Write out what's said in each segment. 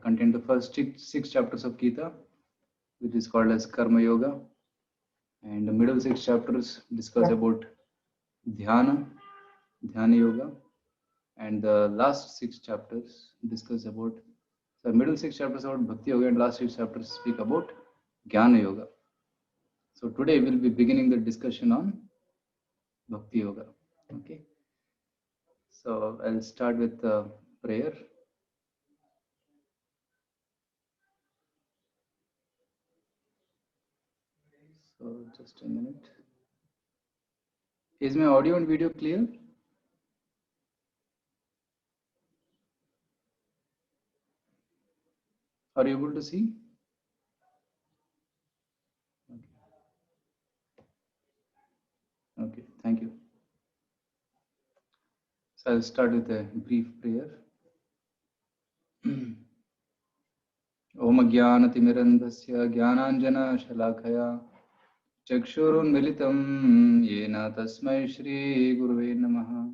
contain the first six chapters of Gita, which is called as Karma Yoga. And the middle 6 chapters discuss about Dhyana Yoga. And the last 6 chapters discuss about, the middle 6 chapters about Bhakti Yoga, and last 6 chapters speak about Jnana Yoga. So today we'll be beginning the discussion on Bhakti Yoga. Okay. So I'll start with prayer. So just a minute. Is my audio and video clear? Are you able to see? Okay, thank you. So I'll start with a brief prayer. Om Jnanatimirandhasya Jnananjana Shalakaya Chakshurunmilitam Yena Tasmai Shri Guruve Namaha.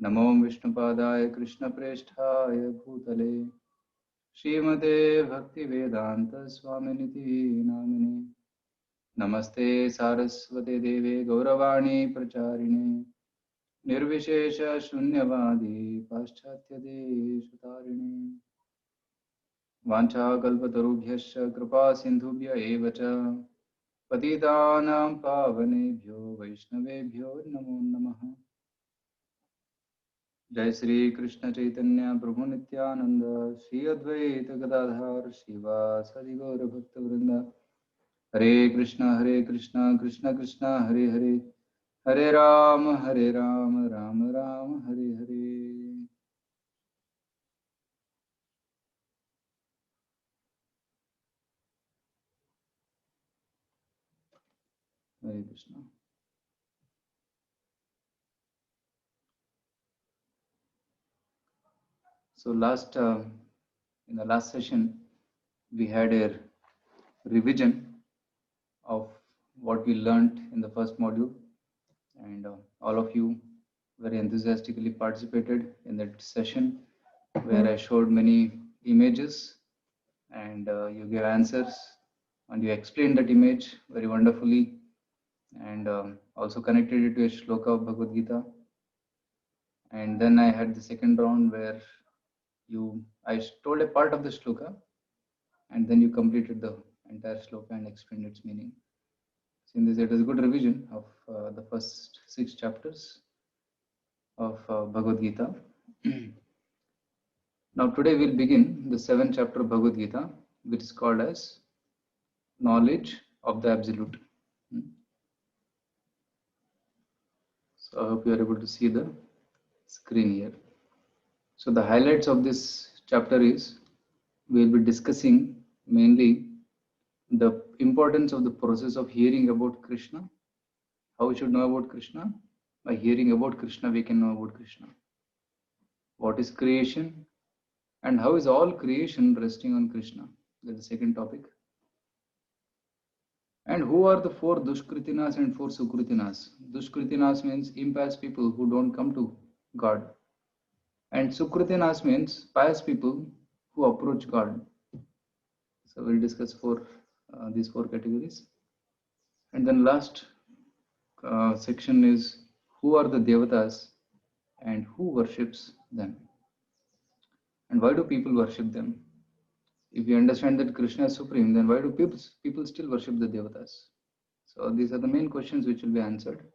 Namo Vishnupadaya Krishna Presthaya Bhutale Srimate Bhakti Vedanta Swaminiti Namine. Namaste Saraswate Deve Gauravani Pracharine Nirvishesha Shunyavadi Paschatya Deshutarine Vancha Kalpatarubhyascha Kripa Sindhubhya Evacha Patitanam Pavanebhyo Vaishnavebhyo Namo Namaha. Jai Sri Krishna Chaitanya Prabhu Nityananda Shri Advaita Gadadhar Shivasadi Gaura Bhakta Vrinda Hare Krishna Krishna Krishna Hare Hare Hare Rama Rama Rama Hare Hare. Hare Krishna. So in the last session, we had a revision of what we learned in the first module, and all of you very enthusiastically participated in that session where I showed many images and you gave answers and you explained that image very wonderfully, and also connected it to a shloka of Bhagavad Gita. And then I had the second round where I told a part of the shloka and then you completed the entire shloka and explained its meaning. So in this, it is a good revision of the first 6 chapters of Bhagavad Gita. Now today we'll begin the 7th chapter of Bhagavad Gita, which is called as Knowledge of the Absolute. So I hope you are able to see the screen here. So the highlights of this chapter is we will be discussing mainly the importance of the process of hearing about Krishna. How we should know about Krishna? By hearing about Krishna, we can know about Krishna. What is creation? And how is all creation resting on Krishna? That's the second topic. And who are the 4 Dushkritinas and 4 Sukritinas? Dushkritinas means impious people who don't come to God. And Sukritinas means pious people who approach God. So we'll discuss these 4 categories. And then last section is who are the Devatas and who worships them? And why do people worship them? If you understand that Krishna is supreme, then why do people still worship the Devatas? So these are the main questions which will be answered.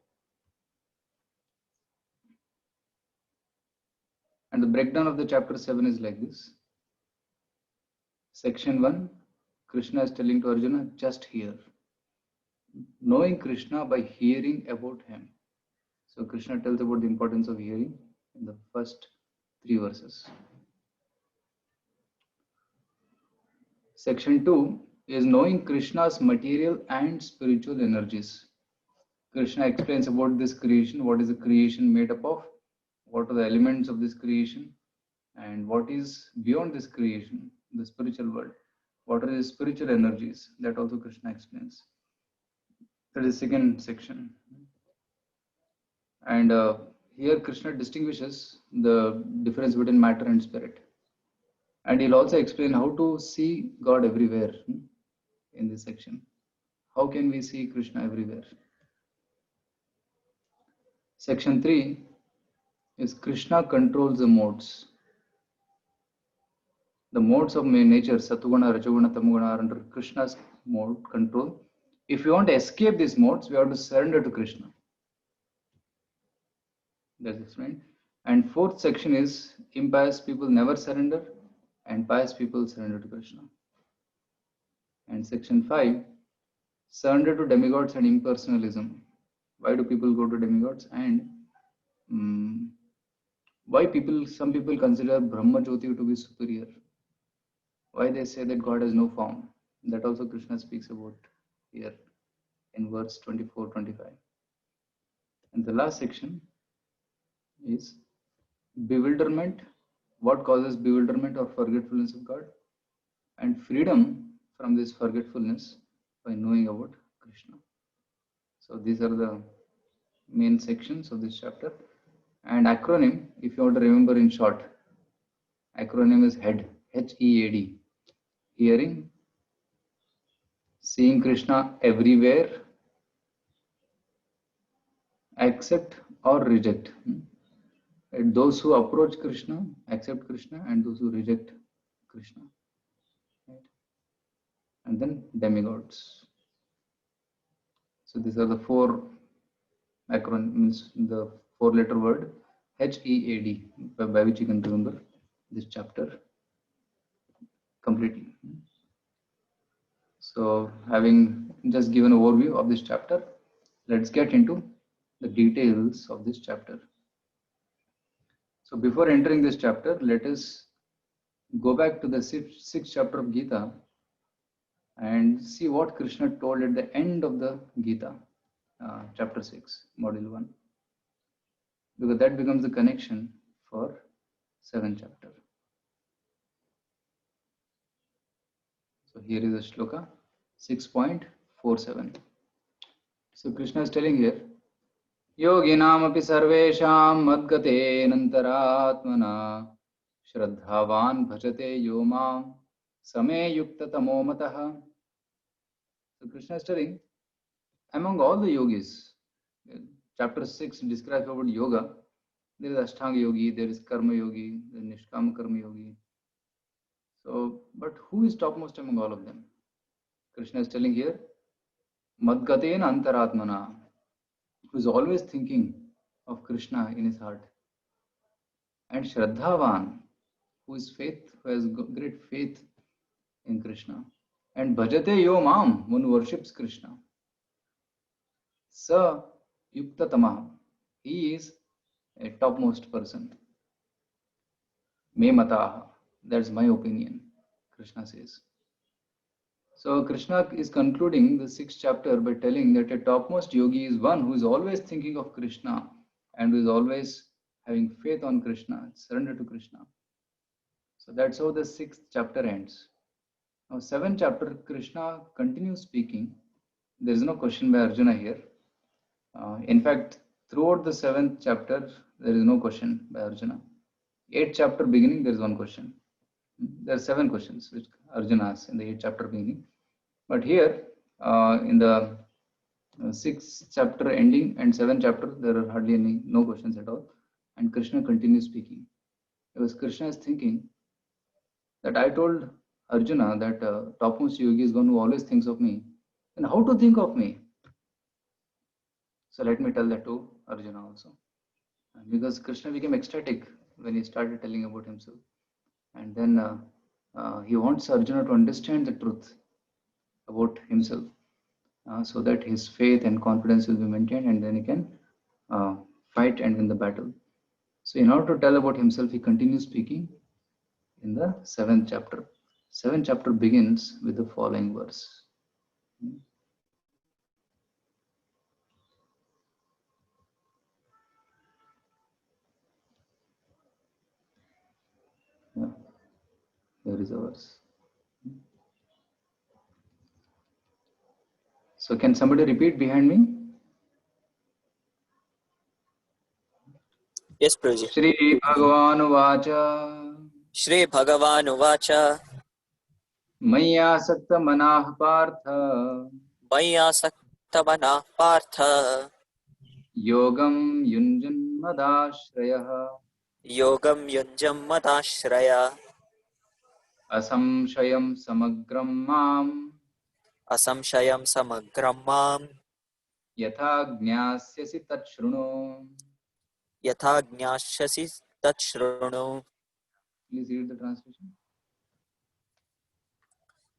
And the breakdown of the chapter 7 is like this. Section 1, Krishna is telling to Arjuna, just hear. Knowing Krishna by hearing about him. So Krishna tells about the importance of hearing in the first 3 verses. Section 2 is knowing Krishna's material and spiritual energies. Krishna explains about this creation, what is the creation made up of, what are the elements of this creation, and what is beyond this creation, the spiritual world. What are the spiritual energies? That also Krishna explains. That is the second section. And here Krishna distinguishes the difference between matter and spirit. And he'll also explain how to see God everywhere in this section. How can we see Krishna everywhere? Section 3 is Krishna controls the modes. The modes of nature, Satuguna, Rajoguna, Tamoguna, are under Krishna's mode control. If we want to escape these modes, we have to surrender to Krishna. That's explained. And fourth section is impious people never surrender, and pious people surrender to Krishna. And section 5, surrender to demigods and impersonalism. Why do people go to demigods? And why some people consider Brahma Jyoti to be superior? Why they say that God has no form? That also Krishna speaks about here in verse 24-25. And the last section is bewilderment. What causes bewilderment or forgetfulness of God? And freedom from this forgetfulness by knowing about Krishna. So these are the main sections of this chapter. And acronym, if you want to remember in short, acronym is HEAD, H-E-A-D. Hearing, seeing Krishna everywhere, accept or reject. And those who approach Krishna, accept Krishna, and those who reject Krishna. Right? And then demigods. So these are the four acronyms, means the four-letter word HEAD, by which you can remember this chapter completely. So having just given an overview of this chapter, let's get into the details of this chapter. So before entering this chapter, let us go back to the sixth chapter of Gita and see what Krishna told at the end of the Gita, chapter 6, module 1, because that becomes the connection for 7th chapter. So here is a shloka 6.47. So Krishna is telling here, Yoginam api sarvesham madgate nantaratmana shraddhavan bhajate yomam same yukta tamo mataha. So Krishna is telling, among all the yogis, chapter 6 describes about yoga. There is Ashtanga yogi, there is Karma yogi, there is Nishkama Karma yogi. So, but who is topmost among all of them? Krishna is telling here, Madgatena Antaratmana, who is always thinking of Krishna in his heart. And Shraddhavan, who is who has great faith in Krishna. And Bhajate Yomam, one who worships Krishna. Sa Yukta Tamah, he is a topmost person. Me Mataha, that's my opinion, Krishna says. So Krishna is concluding the 6th chapter by telling that a topmost yogi is one who is always thinking of Krishna and who is always having faith on Krishna, surrender to Krishna. So that's how the 6th chapter ends. Now 7th chapter, Krishna continues speaking. There is no question by Arjuna here. In fact, throughout the 7th chapter, there is no question by Arjuna. 8th chapter beginning, there is one question. There are 7 questions which Arjuna asks in the 8th chapter beginning. But here, in the 6th chapter ending and 7th chapter, there are hardly no questions at all. And Krishna continues speaking. Because Krishna is thinking that I told Arjuna that topmost yogi is one who always thinks of me. And how to think of me? So let me tell that to Arjuna also. Because Krishna became ecstatic when he started telling about himself. And then he wants Arjuna to understand the truth about himself, so that his faith and confidence will be maintained, and then he can fight and win the battle. So in order to tell about himself, he continues speaking in the 7th chapter. 7th chapter begins with the following verse. Yeah, here is a verse. So can somebody repeat behind me? Yes, Prabhuji. Shri Bhagavan Vacha Shri Bhagavan मय्यासक्तमनाः Partha Maya Saktamana Partha योगं युञ्जन्मदाश्रयः Yogam Yunjam Matashraya असंशयं समग्रं माम् Asamshayam Samagramam यथा ज्ञास्यसि तच्छृणु. Yatha Gnashasi Tachrunu. Please read the translation.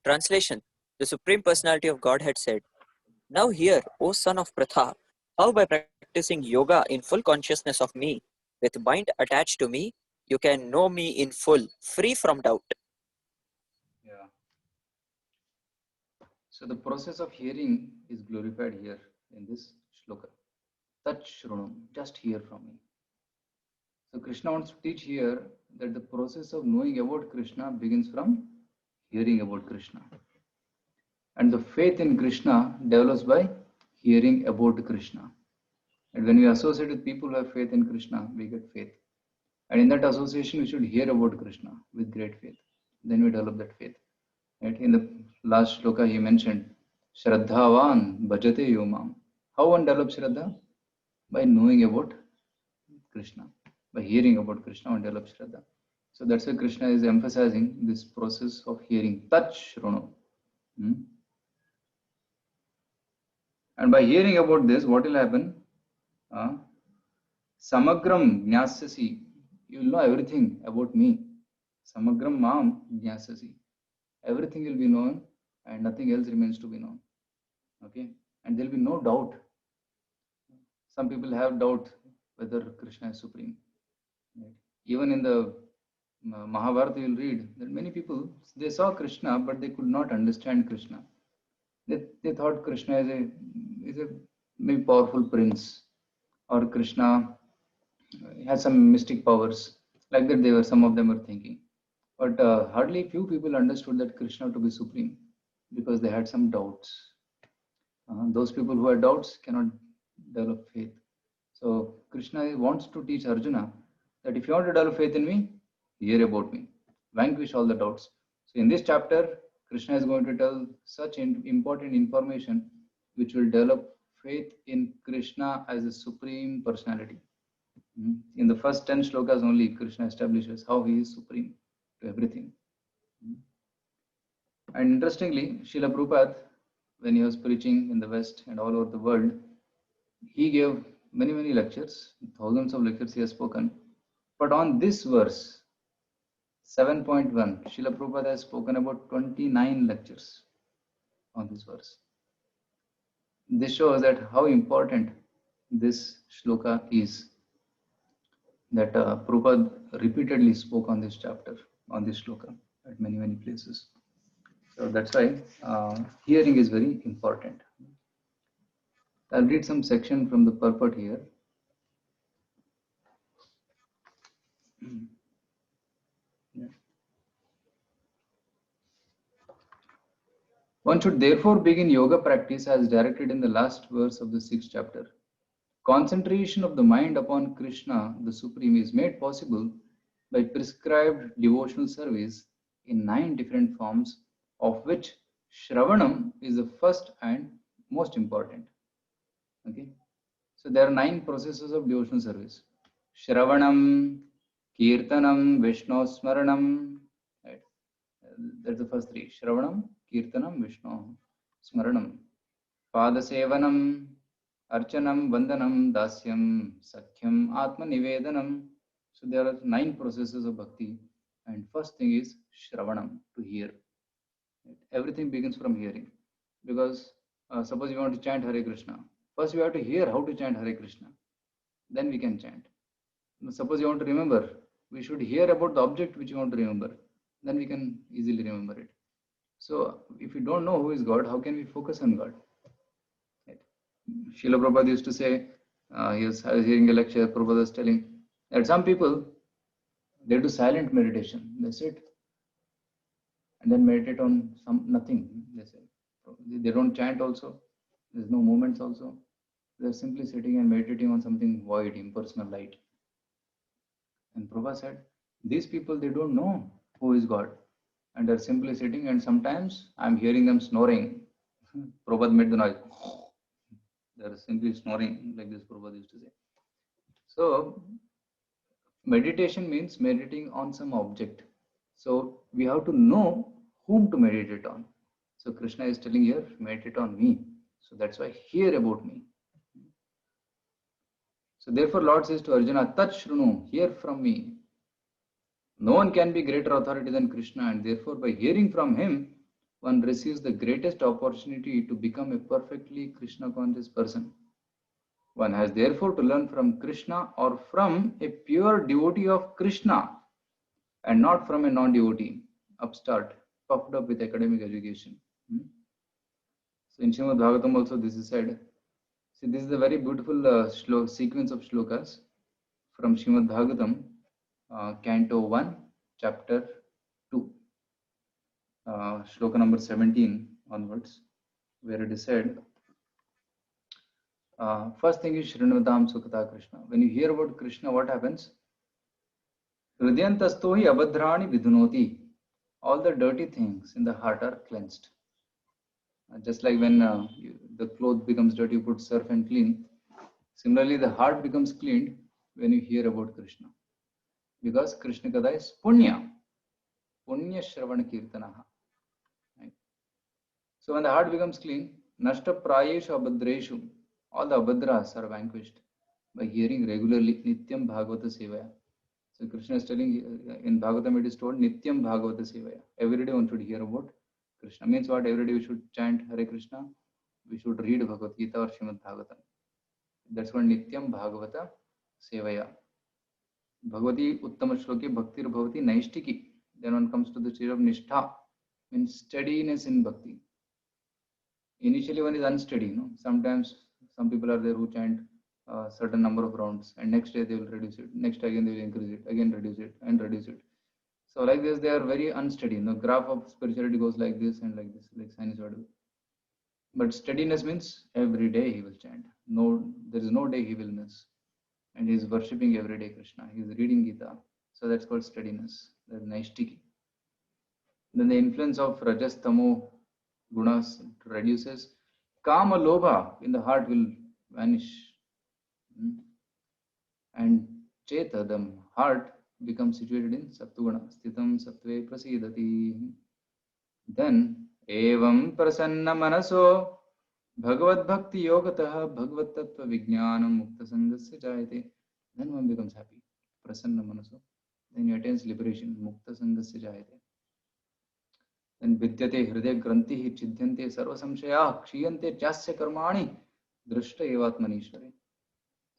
Translation. The Supreme Personality of Godhead said, "Now hear, O son of Pratha, how by practicing yoga in full consciousness of me, with mind attached to me, you can know me in full, free from doubt." Yeah. So the process of hearing is glorified here in this shloka. Tat shrunum, just hear from me. So Krishna wants to teach here that the process of knowing about Krishna begins from hearing about Krishna. And the faith in Krishna develops by hearing about Krishna. And when we associate with people who have faith in Krishna, we get faith. And in that association, we should hear about Krishna with great faith. Then we develop that faith. Right? In the last shloka, he mentioned, Shraddhavan bhajate yomam. How one develops Shraddha? By knowing about Krishna. By hearing about Krishna, one develops Shraddha. So that's why Krishna is emphasizing this process of hearing. Tat shruno. And by hearing about this, what will happen? Samagram jnasasi. You will know everything about me. Samagram mam jnasasi. Everything will be known and nothing else remains to be known. Okay? And there will be no doubt. Some people have doubt whether Krishna is supreme. Right? Even in the Mahabharata, you will read that many people, they saw Krishna, but they could not understand Krishna. They thought Krishna is a maybe powerful prince, or Krishna has some mystic powers. Like that, some of them were thinking. But hardly few people understood that Krishna to be supreme, because they had some doubts. Those people who had doubts cannot develop faith. So Krishna wants to teach Arjuna that if you want to develop faith in me, hear about me, vanquish all the doubts. So in this chapter, Krishna is going to tell such important information which will develop faith in Krishna as a supreme personality. In the first 10 shlokas only, Krishna establishes how he is supreme to everything. And interestingly, Srila Prabhupada, when he was preaching in the West and all over the world, he gave many lectures, thousands of lectures he has spoken. But on this verse, 7.1, Srila Prabhupada has spoken about 29 lectures on this verse. This shows that how important this shloka is, that Prabhupada repeatedly spoke on this chapter, on this shloka at many places. So that's why hearing is very important. I'll read some section from the purport here. One should therefore begin yoga practice as directed in the last verse of the 6th chapter. Concentration of the mind upon Krishna, the Supreme, is made possible by prescribed devotional service in 9 different forms, of which Shravanam is the first and most important. Okay, so there are 9 processes of devotional service: Shravanam, Kirtanam, Vishnu Smaranam. Right? That's the first 3: Shravanam, Kirtanam, Vishnu Smaranam, Padasevanam, Archanam, Vandanam, Dasyam, Sakhyam, Atma Nivedanam. So there are 9 processes of bhakti, and first thing is Shravanam, to hear. Right? Everything begins from hearing, because suppose you want to chant Hare Krishna, first we have to hear how to chant Hare Krishna, then we can chant. Suppose you want to remember, we should hear about the object which you want to remember, then we can easily remember it. So if we don't know who is God, how can we focus on God? Right? Srila Prabhupada used to say, I was hearing a lecture, Prabhupada was telling that some people, they do silent meditation. They sit and then meditate on nothing. They say they don't chant also. There's no movements also. They're simply sitting and meditating on something void, impersonal light. And Prabhupada said, These people, they don't know who is God, and they're simply sitting, and sometimes I'm hearing them snoring. Prabhupada made the noise. They're simply snoring like this, Prabhupada used to say. So meditation means meditating on some object. So we have to know whom to meditate on. So Krishna is telling here, meditate on me. So that's why hear about me. So therefore Lord says to Arjuna, Tat Shrunu, hear from me. No one can be greater authority than Krishna, and therefore by hearing from him, one receives the greatest opportunity to become a perfectly Krishna conscious person. One has therefore to learn from Krishna or from a pure devotee of Krishna and not from a non-devotee, upstart, puffed up with academic education. So in Srimad Bhagavatam also this is said. See, this is a very beautiful sequence of shlokas from Srimad Bhagavatam, Canto 1, Chapter 2, shloka number 17 onwards, where it is said, first thing is Shrinvadam Sukata Krishna. When you hear about Krishna, what happens? Hridyantasto hi abhadrani vidunoti. All the dirty things in the heart are cleansed. Just like when the cloth becomes dirty, you put surf and clean. Similarly, the heart becomes cleaned when you hear about Krishna. Because Krishna Kada is Punya. Punya Shravana Kirtanaha. Right? So when the heart becomes clean, Nashta Prayeshu Abhadreshu, all the Abhadras are vanquished by hearing regularly Nityam Bhagavata Sevaya. So Krishna is telling in Bhagavatam, it is told Nityam Bhagavata Sevaya. Every day one should hear about Krishna. Means what? Every day we should chant Hare Krishna. We should read Bhagavad Gita or Srimad Bhagavatam. That's what Nityam Bhagavata Sevaya. Bhagavati Uttama Shloki Bhaktir Bhavati Naishtiki. Then one comes to the stage of Nishtha, means steadiness in Bhakti. Initially one is unsteady. No? Sometimes some people are there who chant a certain number of rounds, and next day they will reduce it. Next again they will increase it, again reduce it, and reduce it. So like this, they are very unsteady. The graph of spirituality goes like this and like this, like sinusoidal. But steadiness means every day he will chant. No, there is no day he will miss. And he is worshipping every day Krishna. He is reading Gita. So that's called steadiness. That's Naishtiki. Then the influence of Rajas, Tamo, Gunas reduces. Kama, Lobha in the heart will vanish. And Cheta, the heart, becomes situated in Sattuguna. Sthitam Sattve Prasidati. Then, Evam Prasanna Manaso Bhagavad Bhakti Yogataha Bhagavad Tattva Vijnanam Mukta Sangasya Jayate. Then one becomes happy. Prasanna Manaso. Then he attains liberation. Mukta Sangasya Jayate. Then Vidyate Hridaya Grantihi Chidyante Sarva Samshaya Kshiyante Chasya Karmani Drashta Evatmanishware.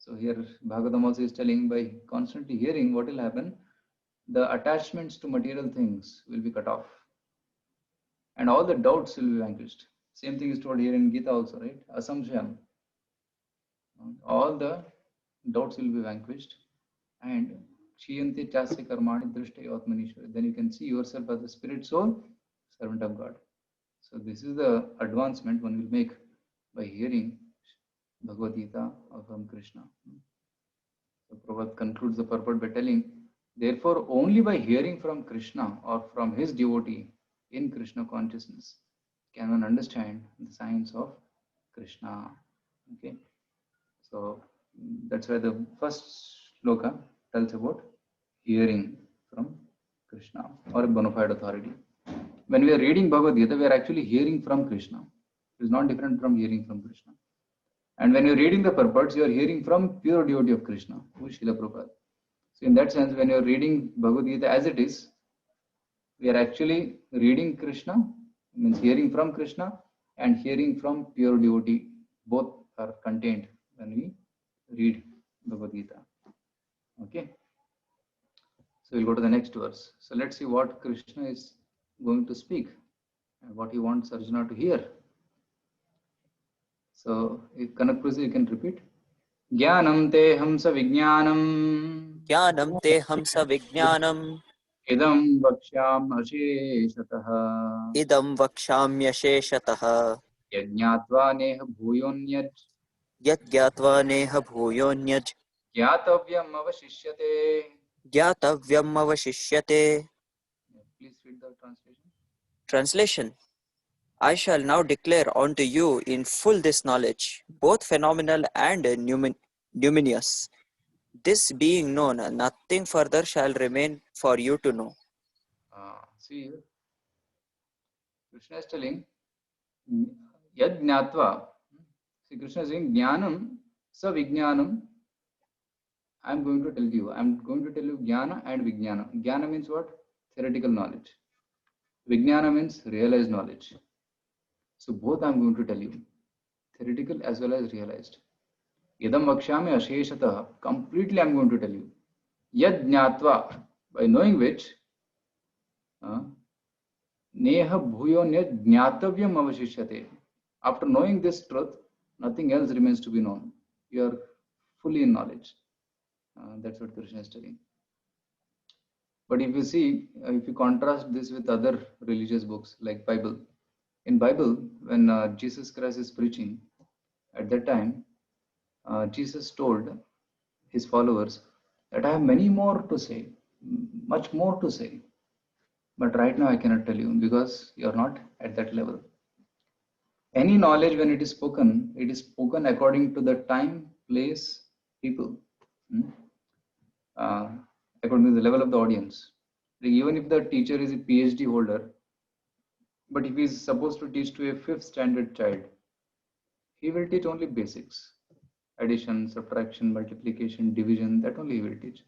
So here Bhagavatam also is telling, by constantly hearing, what will happen? The attachments to material things will be cut off. And all the doubts will be vanquished. Same thing is told here in Gita also, right? Asamshayam. All the doubts will be vanquished. And Kshiyante Chasya Karmani Drishta Yatmanishwara. Then you can see yourself as a spirit soul, servant of God. So this is the advancement one will make by hearing Bhagavad Gita from Krishna. So Prabhupada concludes the purport by telling, therefore only by hearing from Krishna or from his devotee in Krishna consciousness can one understand the science of Krishna. Okay, so that's why the first shloka tells about hearing from Krishna or a bona fide authority. When we are reading Bhagavad Gita, we are actually hearing from Krishna. It is not different from hearing from Krishna. And when you are reading the purports, you are hearing from pure devotee of Krishna, who is Srila Prabhupada. So in that sense, when you are reading Bhagavad Gita as it is, we are actually reading Krishna, means hearing from Krishna and hearing from pure devotee. Both are contained when we read Bhagavad Gita. Okay. So we'll go to the next verse. So let's see what Krishna is going to speak and what he wants Arjuna to hear. So if Kanak Prabhu, you can repeat. Jnanam te hamsa vijnanam. Jnanam te hamsa vijnanam. Idam vaksham asheshatah. Idam vakshamyasheshatah. Yajñatva neha bhuyonyaj. Yat gyatva neha bhuyonyaj. Jnatavyam avashishyate. Gyatavyam avashishyate. Please read the translation. Translation: I shall now declare unto you in full this knowledge, both phenomenal and numinous. This being known, nothing further shall remain for you to know. See here, Krishna is telling, Yad Jnatva. See, Krishna is saying, Jnanam, sa Vijnanam. I am going to tell you. I am going to tell you Jnana and Vijnana. Jnana means what? Theoretical knowledge. Vijnana means realized knowledge. So both I am going to tell you. Theoretical as well as realized. Yadam Vakshami Asheshataha. Completely I am going to tell you. Yad Jnatva. By knowing which, Neha Bhuyonya Jnatavyam Avashishyate. After knowing this truth, nothing else remains to be known. You are fully in knowledge. That's what Krishna is telling. But if you see, if you contrast this with other religious books like Bible, in Bible, when Jesus Christ is preaching, at that time, Jesus told his followers that I have many more to say, much more to say. But right now I cannot tell you because you are not at that level. Any knowledge, when it is spoken according to the time, place, people. According to the level of the audience. Like even if the teacher is a PhD holder, but if he is supposed to teach to a 5th standard child, he will teach only basics. Addition, subtraction, multiplication, division, that only he will teach.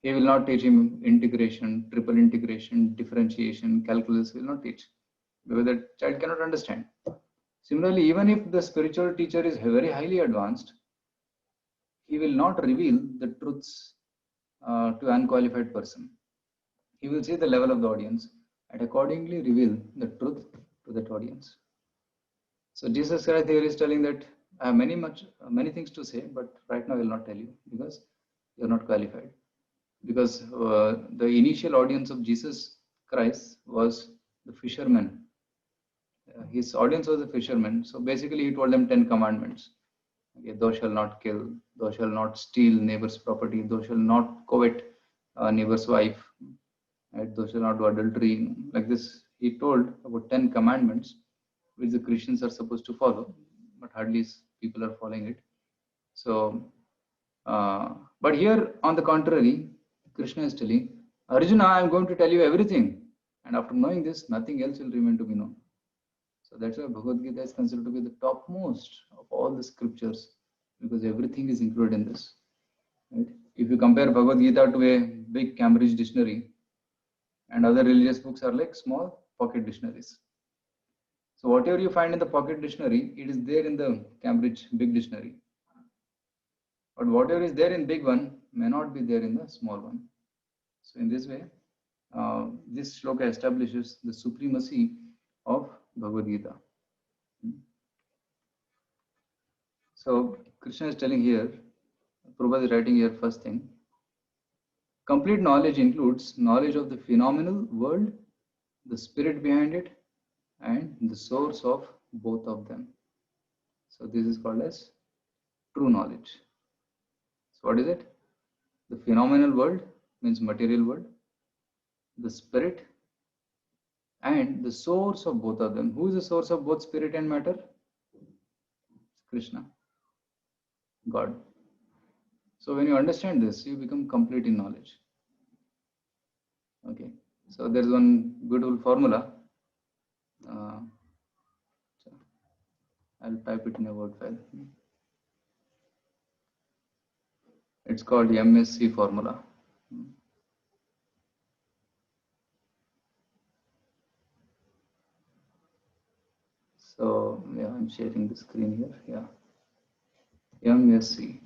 He will not teach him integration, triple integration, differentiation, calculus, he will not teach. Because the child cannot understand. Similarly, even if the spiritual teacher is very highly advanced, he will not reveal the truths to an unqualified person. He will see the level of the audience and accordingly reveal the truth to that audience. So Jesus Christ here is telling that I have many things to say, but right now I will not tell you because you are not qualified. Because the initial audience of Jesus Christ was the fishermen. His audience was the fishermen. So basically, he told them 10 commandments. Okay, thou shalt not kill, thou shalt not steal neighbor's property, thou shalt not covet neighbor's wife, right? Thou shalt not do adultery. Like this, he told about 10 commandments, which the Christians are supposed to follow, but hardly people are following it. So, but here, on the contrary, Krishna is telling, Arjuna, I am going to tell you everything. And after knowing this, nothing else will remain to be known. So that's why Bhagavad Gita is considered to be the topmost of all the scriptures, because everything is included in this. Right? If you compare Bhagavad Gita to a big Cambridge dictionary, and other religious books are like small pocket dictionaries. So whatever you find in the pocket dictionary, it is there in the Cambridge big dictionary. But whatever is there in big one may not be there in the small one. So in this way, this shloka establishes the supremacy of Bhagavad Gita. So Krishna is telling here, Prabhupada is writing here first thing. Complete knowledge includes knowledge of the phenomenal world, the spirit behind it, and the source of both of them. So this is called as true knowledge. So what is it? The phenomenal world means material world, the spirit, and the source of both of them. Who is the source of both spirit and matter? Krishna, God. So when you understand this, you become complete in knowledge. Okay. So there is one beautiful formula. I'll type it in a Word file. It's called MSC formula. So yeah, I'm sharing the screen here. Yeah, MSC.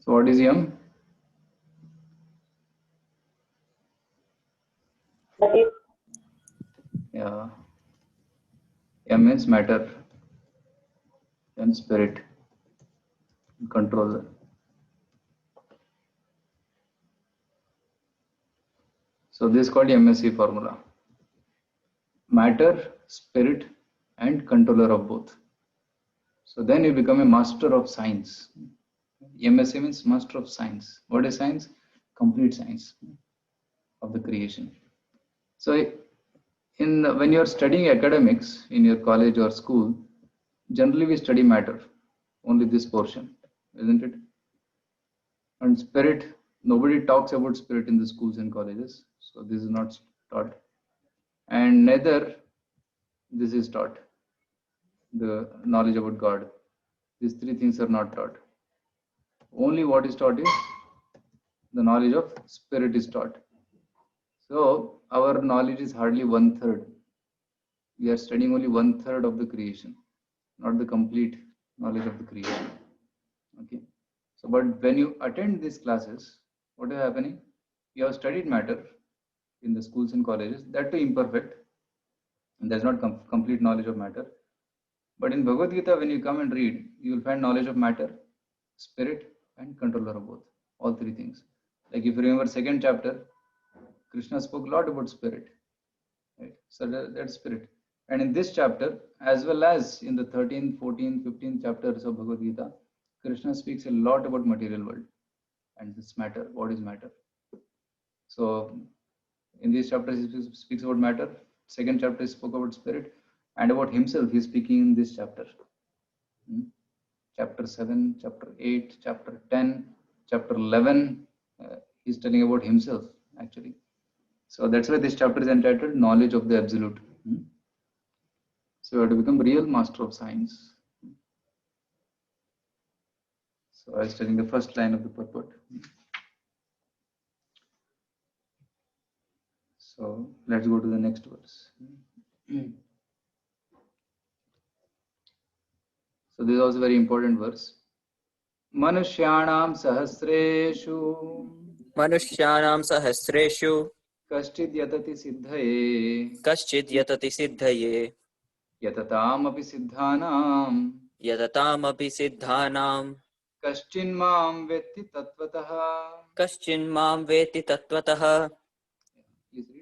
So what is M? Yeah. M is matter, M spirit, controller. So this is called MSC formula. Matter, spirit, and controller of both. So then you become a master of science. MSc means master of science. What is science? Complete science of the creation. So when you are studying academics in your college or school, generally we study matter, only this portion, isn't it? And spirit, nobody talks about spirit in the schools and colleges, so this is not taught, and neither this is taught. The knowledge about God, these three things are not taught. Only what is taught is the knowledge of spirit is taught. So our knowledge is hardly 1/3. We are studying only 1/3 of the creation, not the complete knowledge of the creation. Okay. So, but when you attend these classes, what is happening? You have studied matter in the schools and colleges, that too imperfect, and there's not complete knowledge of matter. But in Bhagavad Gita, when you come and read, you will find knowledge of matter, spirit, and controller of both. All three things. Like if you remember second chapter, Krishna spoke a lot about spirit. Right? So that's spirit. And in this chapter, as well as in the 13th, 14th, 15th chapters of Bhagavad Gita, Krishna speaks a lot about material world and this matter. What is matter? So in these chapters, he speaks about matter. Second chapter, he spoke about spirit, and about himself, he's speaking in this chapter. Chapter 7, chapter 8, chapter 10, chapter 11, he's telling about himself actually. So that's why this chapter is entitled Knowledge of the Absolute. So you have to become real master of science. So I was telling the first line of the purport. So let's go to the next verse. So this is also a very important verse. Manushyanam sahasreshu Manushyanam sahasreshu kaschid yatati siddhaye kaschid yatati siddhaye yatatam api siddhanam yatatam api siddhanam kaschin mam vetti tatvatah. kaschin mam veti tatvatah.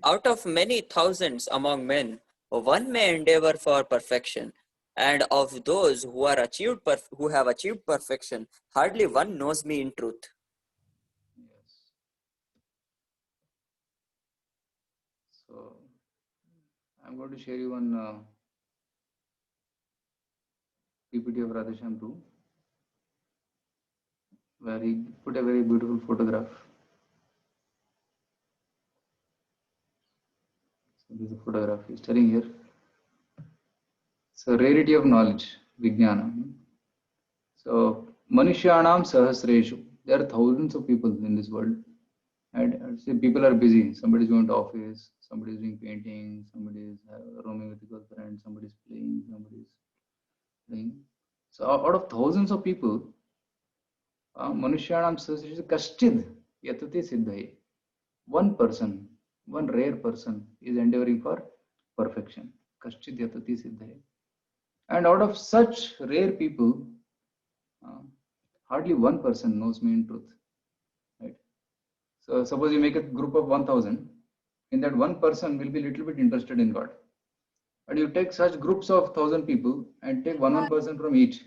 Out of many thousands among men, one may endeavor for perfection, and of those who have achieved perfection, hardly one knows me in truth. Yes. So I'm going to share you one PPT of Radheshyam too, where he put a very beautiful photograph. So this is a photograph he's telling here. So rarity of knowledge, Vijnana. So Manushyanam Sahasreshu. There are thousands of people in this world. And say people are busy. Somebody is going to office, somebody is doing painting, somebody is roaming with a girlfriend, somebody is playing, somebody is playing. So out of thousands of people, Manushyanam Sahasreshu Kaschid Yatati Siddhaye. One person, one rare person is endeavoring for perfection. Kaschid Yatati Siddhaye. And out of such rare people, hardly one person knows me in truth. Right? So suppose you make a group of 1000, in that one person will be little bit interested in God. But you take such groups of 1000 people and take one person from each,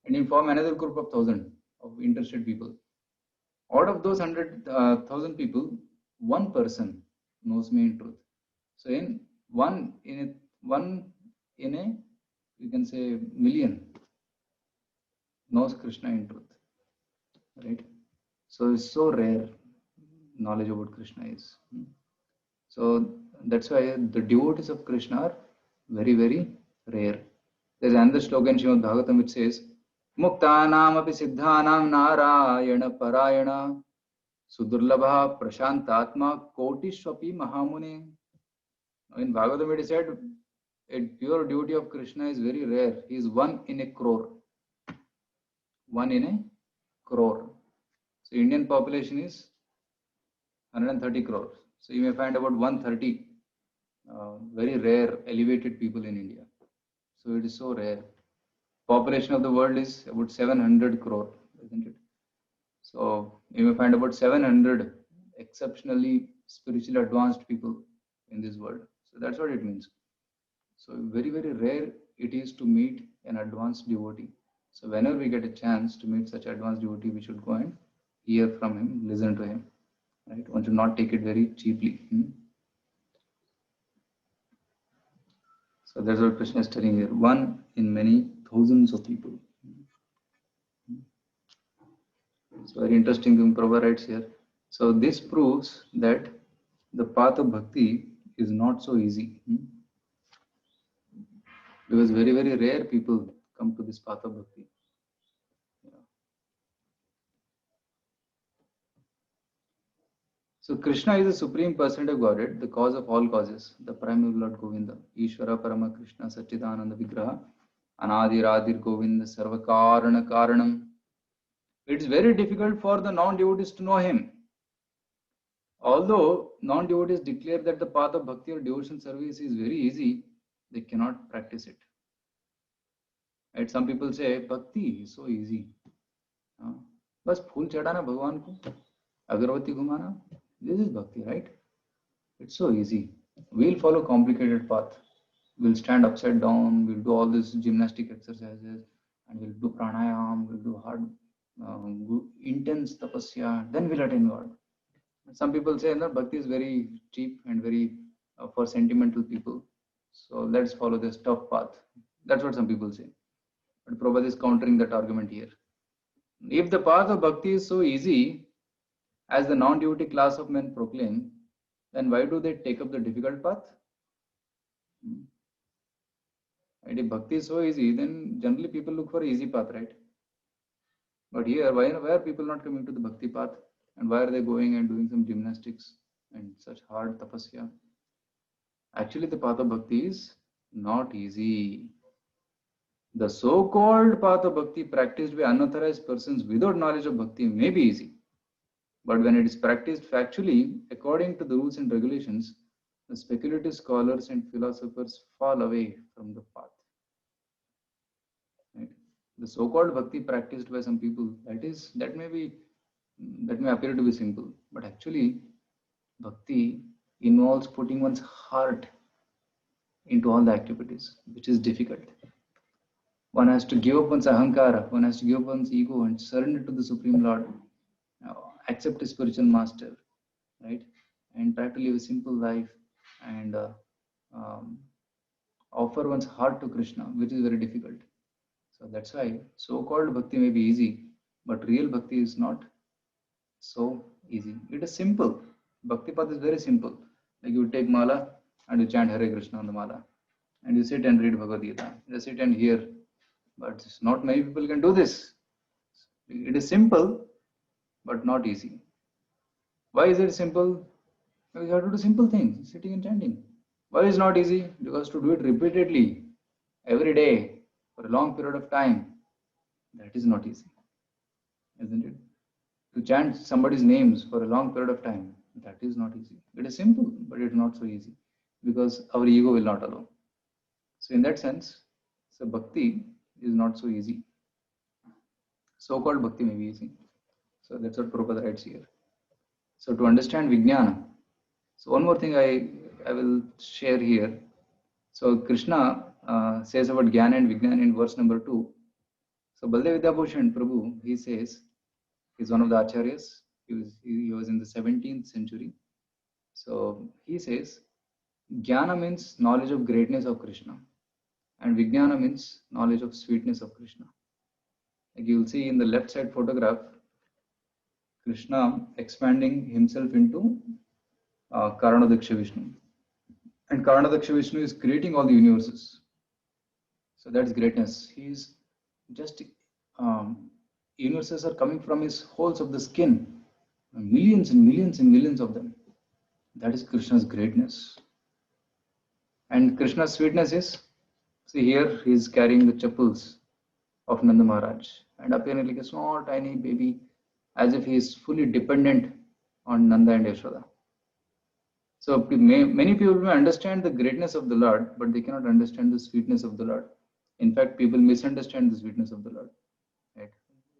and you form another group of 1000 of interested people. Out of those 100,000 people, one person knows me in truth. So in a you can say million knows Krishna in truth, right? So it's so rare knowledge about Krishna is. So that's why the devotees of Krishna are very, very rare. There's another slogan in Srimad Bhagavatam which says, Muktanam api siddhanam narayana parayana sudurlabha prashantatma kotishwapi mahamune. In Bhagavatam it is said, a pure devotee of Krishna is very rare. He is one in a crore. One in a crore. So Indian population is 130 crores. So you may find about 130 very rare elevated people in India. So it is so rare. Population of the world is about 700 crore, isn't it? So you may find about 700 exceptionally spiritually advanced people in this world. So that's what it means. So very, very rare it is to meet an advanced devotee. So whenever we get a chance to meet such advanced devotee, we should go and hear from him, listen to him. Right? One should not take it very cheaply. So that's what Krishna is telling here. One in many thousands of people. It's very interesting thing Prabhupada writes here. So this proves that the path of bhakti is not so easy. Because very, very rare people come to this path of bhakti. So Krishna is the supreme personality of Godhead, the cause of all causes, the primary Lord Govinda, Ishvara Parama Krishna Satchidananda Vigraha, Anadir Adir Govinda Sarvakarana Karanam. It's very difficult for the non-devotees to know him. Although non-devotees declare that the path of bhakti or devotion service is very easy, they cannot practice it. Right? Some people say bhakti is so easy. बस फूल चढ़ाना भगवान को, अगरबत्ती घुमाना. This is bhakti, right? It's so easy. We'll follow complicated path. We'll stand upside down. We'll do all these gymnastic exercises, and we'll do pranayam. We'll do hard, intense tapasya. Then we'll attain God. Some people say that bhakti is very cheap and very for sentimental people. So let's follow this tough path. That's what some people say. But Prabhupada is countering that argument here. If the path of bhakti is so easy, as the non-devotee class of men proclaim, then why do they take up the difficult path? And if bhakti is so easy, then generally people look for easy path, right? But here, why are people not coming to the bhakti path? And why are they going and doing some gymnastics and such hard tapasya? Actually, the path of bhakti is not easy. The so-called path of bhakti practiced by unauthorized persons without knowledge of bhakti may be easy. But when it is practiced factually, according to the rules and regulations, the speculative scholars and philosophers fall away from the path. Right? The so-called bhakti practiced by some people, that may appear to be simple, but actually, bhakti involves putting one's heart into all the activities, which is difficult. One has to give up one's ahankara, one has to give up one's ego and surrender to the Supreme Lord, accept a spiritual master, right? And try to live a simple life and offer one's heart to Krishna, which is very difficult. So that's why so-called bhakti may be easy, but real bhakti is not so easy. It is simple. Bhakti path is very simple. Like you take mala and you chant Hare Krishna on the mala, and you sit and read Bhagavad Gita. You sit and hear, but not many people can do this. It is simple, but not easy. Why is it simple? Because you have to do simple things, sitting and chanting. Why is it not easy? Because to do it repeatedly, every day, for a long period of time, that is not easy, isn't it? To chant somebody's names for a long period of time, that is not easy. It is simple, but it is not so easy because our ego will not allow. So in that sense, so bhakti is not so easy. So-called bhakti may be easy. So that's what Prabhupada writes here. So to understand Vijnana, so one more thing I will share here. So Krishna says about Jnana and Vijnana in verse number 2. So Baldev Vidyabhushan Prabhu, he says, he's one of the acharyas. He was in the 17th century. So he says, Jnana means knowledge of greatness of Krishna, and Vijnana means knowledge of sweetness of Krishna. Like you will see in the left side photograph, Krishna expanding himself into Karanadaksha Vishnu. And Karanadaksha Vishnu is creating all the universes. So that's greatness. He's just, universes are coming from his holes of the skin. Millions and millions and millions of them. That is Krishna's greatness. And Krishna's sweetness is, see here, he is carrying the chappals of Nanda Maharaj and appearing like a small tiny baby, as if he is fully dependent on Nanda and Yashoda. So many people may understand the greatness of the Lord, but they cannot understand the sweetness of the Lord. In fact, people misunderstand the sweetness of the Lord. Right?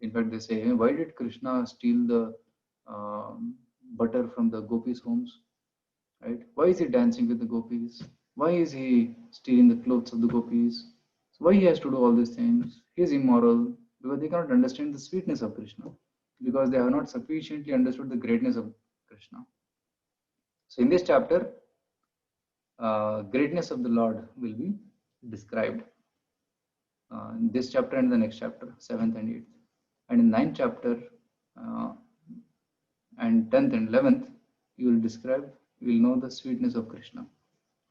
In fact, they say, hey, why did Krishna steal the butter from the gopis' homes? Right? Why is he dancing with the gopis? Why is he stealing the clothes of the gopis? So why he has to do all these things? He is immoral. because they cannot understand the sweetness of Krishna, because they have not sufficiently understood the greatness of Krishna. So in this chapter, greatness of the Lord will be described. In this chapter and the next chapter, 7th and 8th. And in 9th chapter and 10th and 11th, you will know the sweetness of Krishna.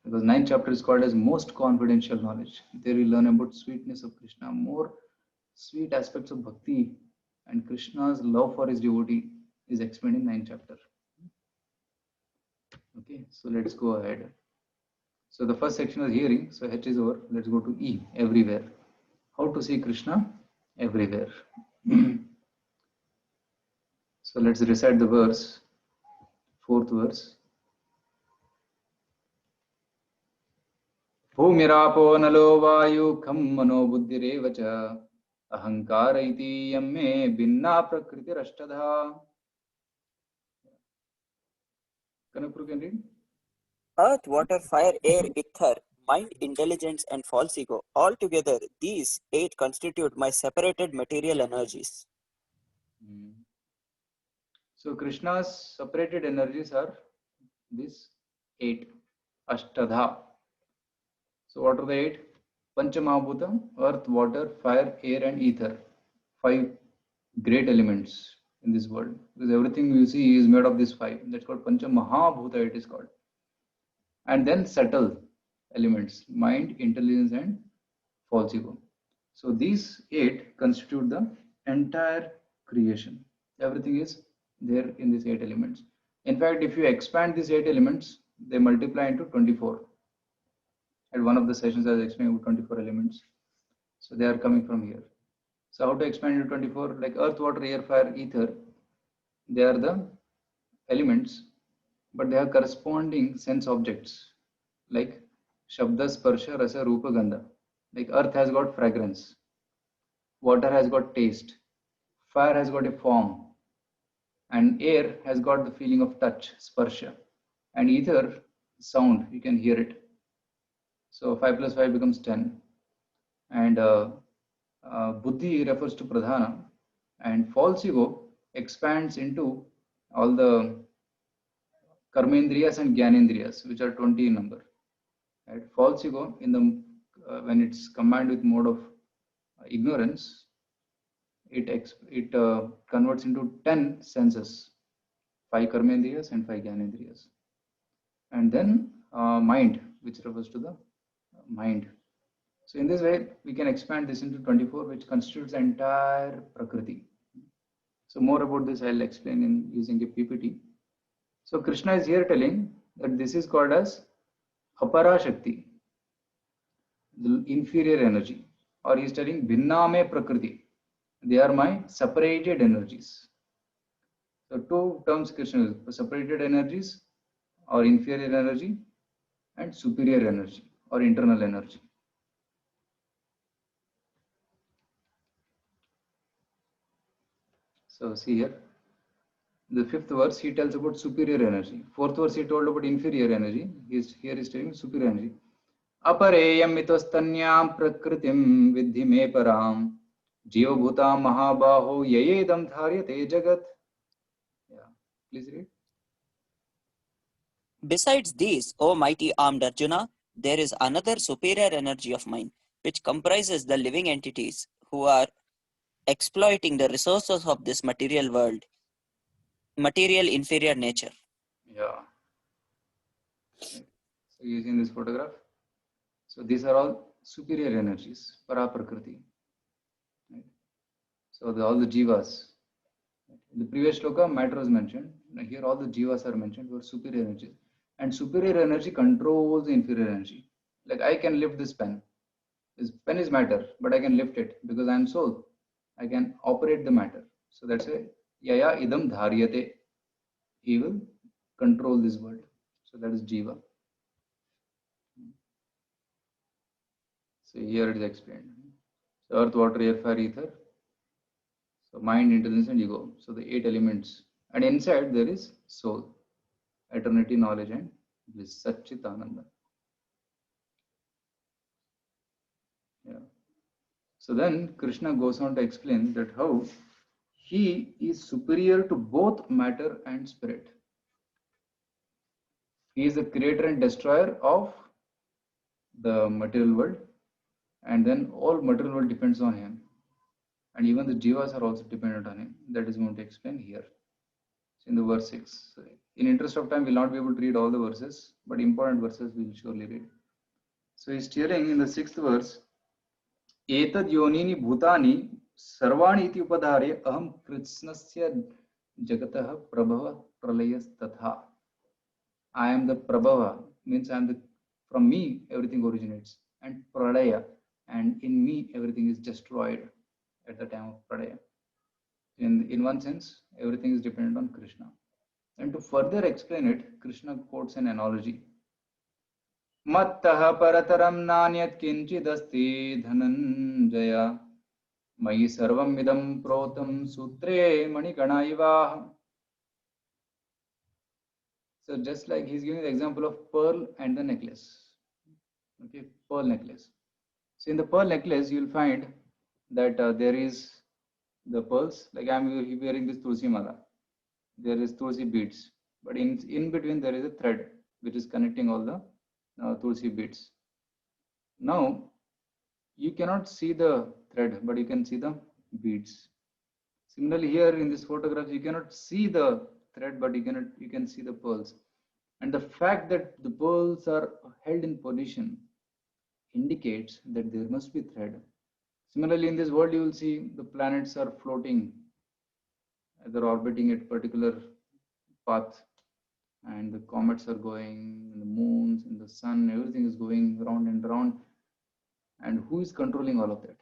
Because 9th chapter is called as most confidential knowledge. There we learn about sweetness of Krishna, more sweet aspects of bhakti, and Krishna's love for his devotee is explained in 9th chapter. Okay, so let's go ahead. So the first section was hearing, so H is over. Let's go to E, everywhere. How to see Krishna everywhere. So let's recite the verse, 4th verse. Bhumirapo nalo vayu kham mano buddhirev cha ahankara iti yamme binna prakriti rashtadha. Kanapur can read? Earth, water, fire, air, ether, mind, intelligence, and false ego. Altogether, these 8 constitute my separated material energies. So Krishna's separated energies are these 8. Ashtadha. So what are the 8? Panchamahabhutam, earth, water, fire, air and ether. 5 great elements in this world. Because everything you see is made of these 5. That's called Panchamahabhuta, it is called. And then subtle elements, mind, intelligence and false ego. So these 8 constitute the entire creation. Everything is there in these 8 elements. In fact, if you expand these 8 elements, they multiply into 24. At one of the sessions I was explaining about 24 elements. So they are coming from here. So how to expand into 24? Like earth, water, air, fire, ether. They are the elements, but they have corresponding sense objects. Like Shabda, Sparsha, Rasa, Rupa, Gandha. Like earth has got fragrance. Water has got taste. Fire has got a form. And air has got the feeling of touch, sparsha. And ether, sound, you can hear it. So 5 plus 5 becomes 10. And buddhi refers to pradhana. And false ego expands into all the karmendriyas and gyanendriyas, which are 20 in number. Right? False ego, in the when it's combined with mode of ignorance, it converts into 10 senses, 5 karmendriyas and 5 gyanendriyas. And then mind, which refers to the mind. So in this way, we can expand this into 24, which constitutes the entire Prakriti. So more about this I'll explain in using a PPT. So Krishna is here telling that this is called as Apara Shakti, the inferior energy, or he is telling Bhinname Prakriti. They are my separated energies. So 2 terms Krishna uses: separated energies or inferior energy and superior energy or internal energy. So see here, the 5th verse he tells about superior energy. 4th verse he told about inferior energy. Here is telling superior energy. Apareyam mitostanyam prakritim vidhi me param jiva bhutam mahabaho yayedam dharyate jagat. Yeah, please read. Besides these, O mighty armed Arjuna, there is another superior energy of mine, which comprises the living entities who are exploiting the resources of this material world, material inferior nature. Yeah. Right. So using this photograph. So these are all superior energies, para prakriti. Right. So all the jivas. In the previous shloka, matter was mentioned. Now here all the jivas are mentioned for superior energy. And superior energy controls the inferior energy. Like I can lift this pen. This pen is matter, but I can lift it because I am soul. I can operate the matter. So that's why yaya idam dharyate. He will control this world. So that is jiva. So here it is explained. So earth, water, air, fire, ether. So mind, intelligence, and ego. So the 8 elements. And inside there is soul, eternity, knowledge, and bliss. Satchitananda. Yeah. So then Krishna goes on to explain that how he is superior to both matter and spirit. He is the creator and destroyer of the material world, and then all material world depends on him, and even the jivas are also dependent on him. That is going to explain here in the verse 6. In interest of time, we'll not be able to read all the verses, but important verses we'll surely read. So he's telling in the 6th verse, एतद् योनीनि भूतानि सर्वाणि इति उपधार्य अहं कृत्स्नस्य जगतः प्रभव प्रलयस्तथा. I am the Prabhava, means I am the, from me everything originates, and Pralaya, and in me everything is destroyed at the time of Pralaya. In one sense, everything is dependent on Krishna. And to further explain it, Krishna quotes an analogy. Mattaha parataram nanyat kinchidasti dhananjaya mayi sarvam idam protam sutre manigana iva. So just like he's giving the example of pearl and the necklace. Okay, pearl necklace. So in the pearl necklace, you'll find that there is the pearls, like I'm wearing this Tulsi Mala. There is Tulsi beads, but in between there is a thread which is connecting all the Tulsi beads. Now, you cannot see the thread, but you can see the beads. Similarly, here in this photograph, you cannot see the thread, but you can see the pearls. And the fact that the pearls are held in position indicates that there must be thread. Similarly, in this world, you will see the planets are floating, either orbiting at particular path, and the comets are going, and the moons and the sun, everything is going round and round. And who is controlling all of that?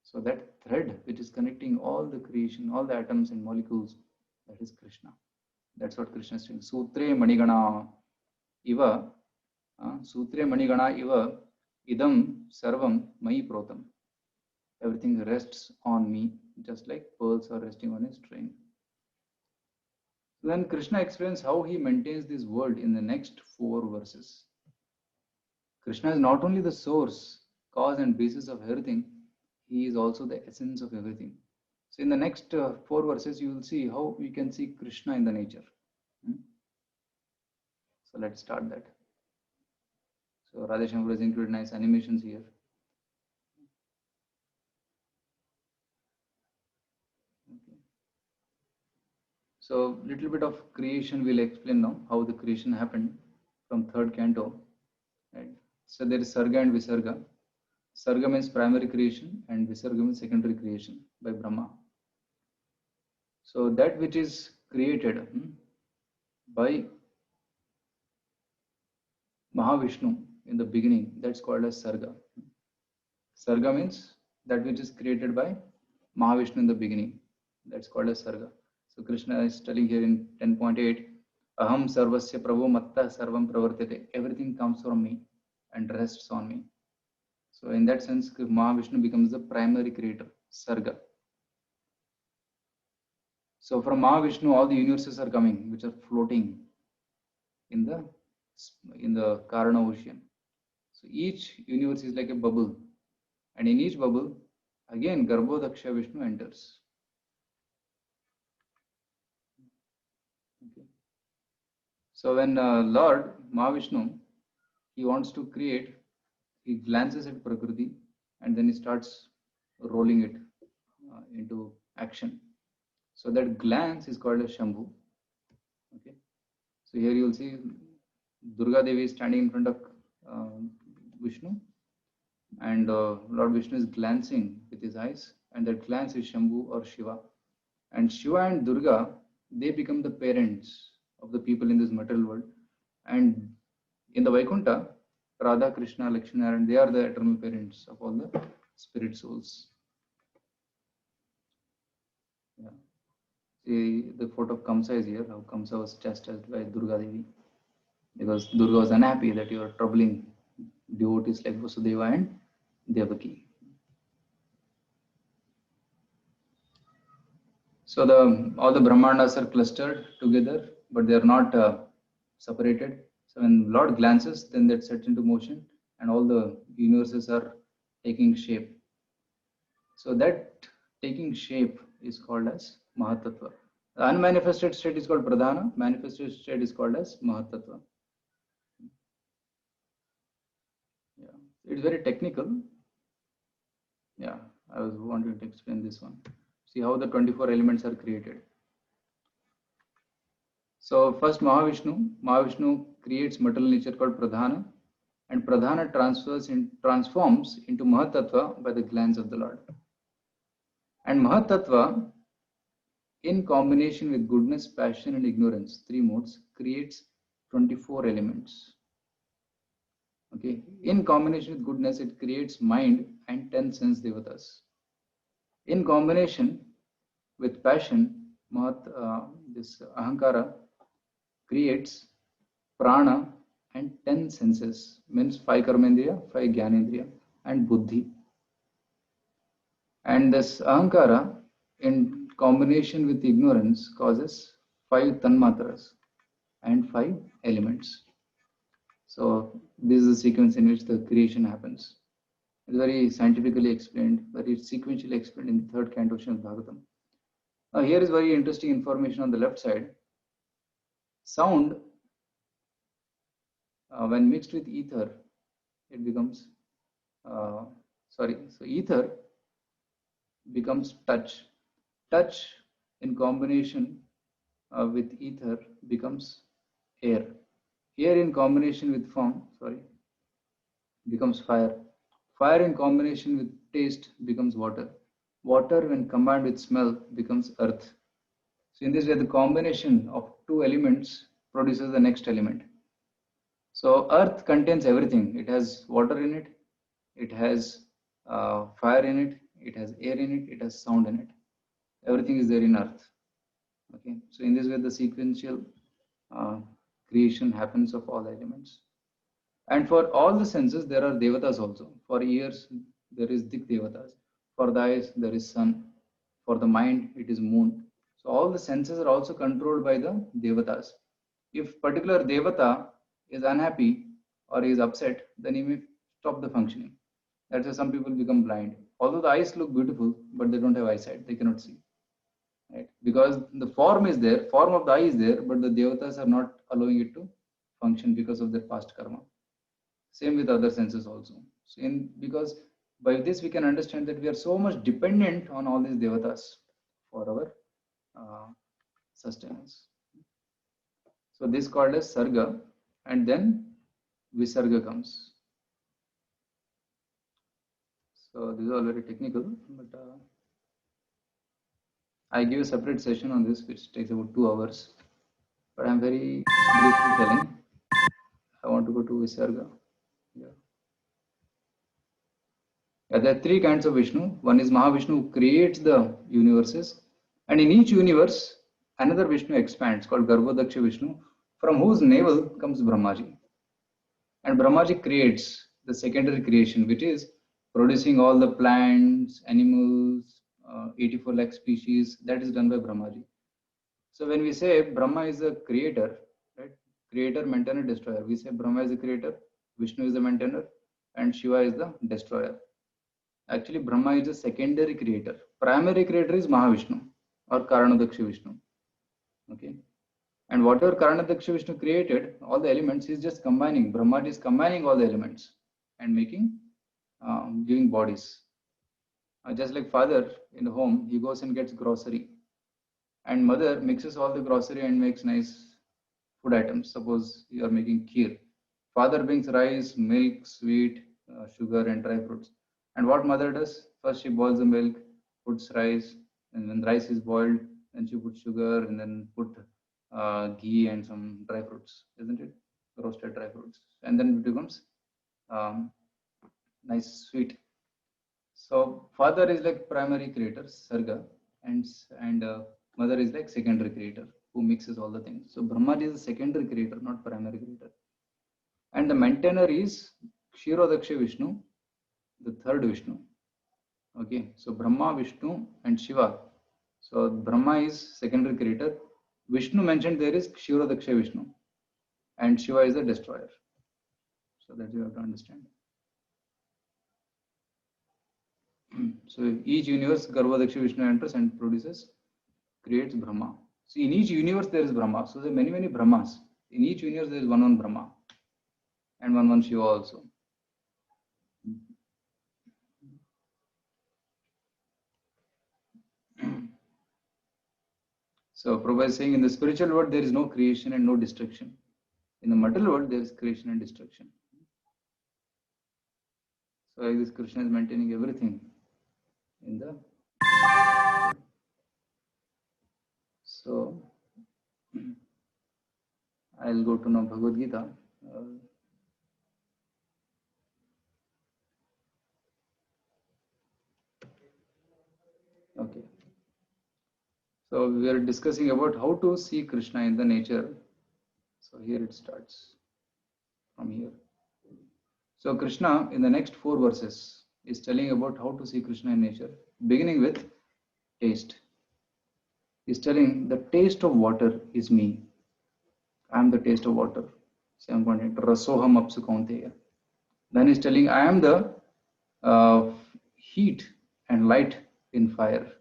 So that thread which is connecting all the creation, all the atoms and molecules, that is Krishna. That's what Krishna is saying. Sutre manigana iva, sutre manigana iva idam sarvam mai protam. Everything rests on me, just like pearls are resting on a string. Then Krishna explains how he maintains this world in the next 4 verses. Krishna is not only the source, cause and basis of everything, he is also the essence of everything. So in the next 4 verses, you will see how we can see Krishna in the nature. So let's start that. So Radheshankar has included nice animations here. Okay. So little bit of creation we'll explain now, how the creation happened from 3rd canto. Right. So there is Sarga and Visarga. Sarga means primary creation and Visarga means secondary creation by Brahma. So that which is created by Mahavishnu in the beginning, that's called as Sarga. Sarga means that which is created by Mahavishnu in the beginning, that's called as Sarga. So Krishna is telling here in 10.8, Aham sarvasya prabhu matta sarvam pravartate. Everything comes from me and rests on me. So in that sense, Mahavishnu becomes the primary creator, Sarga. So from Mahavishnu, all the universes are coming, which are floating in the Karana ocean. So each universe is like a bubble, and in each bubble, again Garbhodaksha Vishnu enters. Okay. So when Lord Mahavishnu, he wants to create, he glances at Prakriti and then he starts rolling it into action. So that glance is called as Shambhu. Okay. So here you will see Durga Devi is standing in front of Vishnu, and Lord Vishnu is glancing with his eyes, and that glance is Shambhu or Shiva. And Shiva and Durga, they become the parents of the people in this material world. And in the Vaikuntha, Radha, Krishna, Lakshmi, and they are the eternal parents of all the spirit souls. Yeah. See, the photo of Kamsa is here, how Kamsa was chastised by Durga Devi, because Durga was unhappy that you are troubling devotees like Vasudeva and Devaki. So all the Brahmandas are clustered together, but they are not separated. So when Lord glances, then that sets into motion, and all the universes are taking shape. So that taking shape is called as Mahatattva. The unmanifested state is called Pradhana, manifested state is called as Mahatattva. Yeah, it's very technical. Yeah, I was wanting to explain this one. See how the 24 elements are created. So first Mahavishnu creates material nature called Pradhana, and Pradhana transforms into Mahatattva by the glance of the Lord. And Mahatattva, in combination with goodness, passion, and ignorance, three modes, creates 24 elements. Okay, in combination with goodness, it creates mind and 10 sense devatas. In combination with passion, this Ahankara creates prana and 10 senses, means 5 karmendriya, 5 gyanendriya, and buddhi. And this Ahankara, in combination with ignorance, causes 5 tanmatras and 5 elements. So this is the sequence in which the creation happens. It's very scientifically explained, very sequentially explained in the third canto of Bhagavatam. Now here is very interesting information on the left side. Sound, when mixed with ether, it becomes, so ether becomes touch. Touch in combination with ether becomes air. Air in combination with becomes fire. Fire in combination with taste becomes water. Water when combined with smell becomes earth. So in this way, the combination of two elements produces the next element. So earth contains everything. It has water in it, it has fire in it, it has air in it, it has sound in it. Everything is there in earth. Okay, so in this way, the sequential creation happens of all the elements. And for all the senses, there are devatas also. For ears, there is dik devatas. For the eyes, there is sun. For the mind, it is moon. So all the senses are also controlled by the devatas. If particular devata is unhappy or is upset, then he may stop the functioning. That's why some people become blind. Although the eyes look beautiful, but they don't have eyesight, they cannot see. Right? Because the form is there, form of the eye is there, but the devatas are not allowing it to function because of their past karma. Same with other senses also. So because by this we can understand that we are so much dependent on all these devatas for our sustenance. So this is called as sarga, and then visarga comes. So this is all very technical, but I give a separate session on this, which takes about 2 hours. But I'm very briefly telling. I want to go to visarga. Yeah. There are 3 kinds of Vishnu. One is Mahavishnu, who creates the universes, and in each universe, another Vishnu expands, called Garbhodaksha Vishnu, from whose navel comes Brahmaji. And Brahmaji creates the secondary creation, which is producing all the plants, animals, 84 lakh species. That is done by Brahmaji. So when we say Brahma is the creator, right? Creator, maintainer, destroyer. We say Brahma is the creator, Vishnu is the maintainer, and Shiva is the destroyer. Actually, Brahma is a secondary creator. Primary creator is Mahavishnu or Karanadaksha Vishnu. Okay. And whatever Karanadaksha Vishnu created, all the elements, is just combining. Brahma is combining all the elements and making, giving bodies. Just like father in the home, he goes and gets grocery. And mother mixes all the grocery and makes nice food items. Suppose you are making kheer. Father brings rice, milk, sweet, sugar, and dry fruits. And what mother does? First she boils the milk, puts rice, and when rice is boiled, then she puts sugar and then put ghee and some dry fruits, isn't it? Roasted dry fruits. And then it becomes nice sweet. So father is like primary creator, Sarga, and mother is like secondary creator who mixes all the things. So Brahma is a secondary creator, not primary creator. And the maintainer is Kshirodaksha Vishnu, the third Vishnu. Okay, so Brahma, Vishnu, and Shiva. So Brahma is secondary creator. Vishnu mentioned there is Kshirodaksha Vishnu, and Shiva is the destroyer. So that you have to understand. So each universe, Garbhodaksha Vishnu enters and creates Brahma. So in each universe there is Brahma. So there are many Brahmas. In each universe there is one Brahma and one Shiva also. So Prabhupada is saying in the spiritual world there is no creation and no destruction. In the material world there is creation and destruction. So like this Krishna is maintaining everything in the. So I'll go to now Bhagavad Gita. Okay. So we are discussing about how to see Krishna in the nature. So here it starts from here. So Krishna in the next 4 verses is telling about how to see Krishna in nature, beginning with taste. He's telling the taste of water is me. I am the taste of water. 7.8 Rasoham Apsu Kaunteya. Then he's telling I am the heat and light in fire.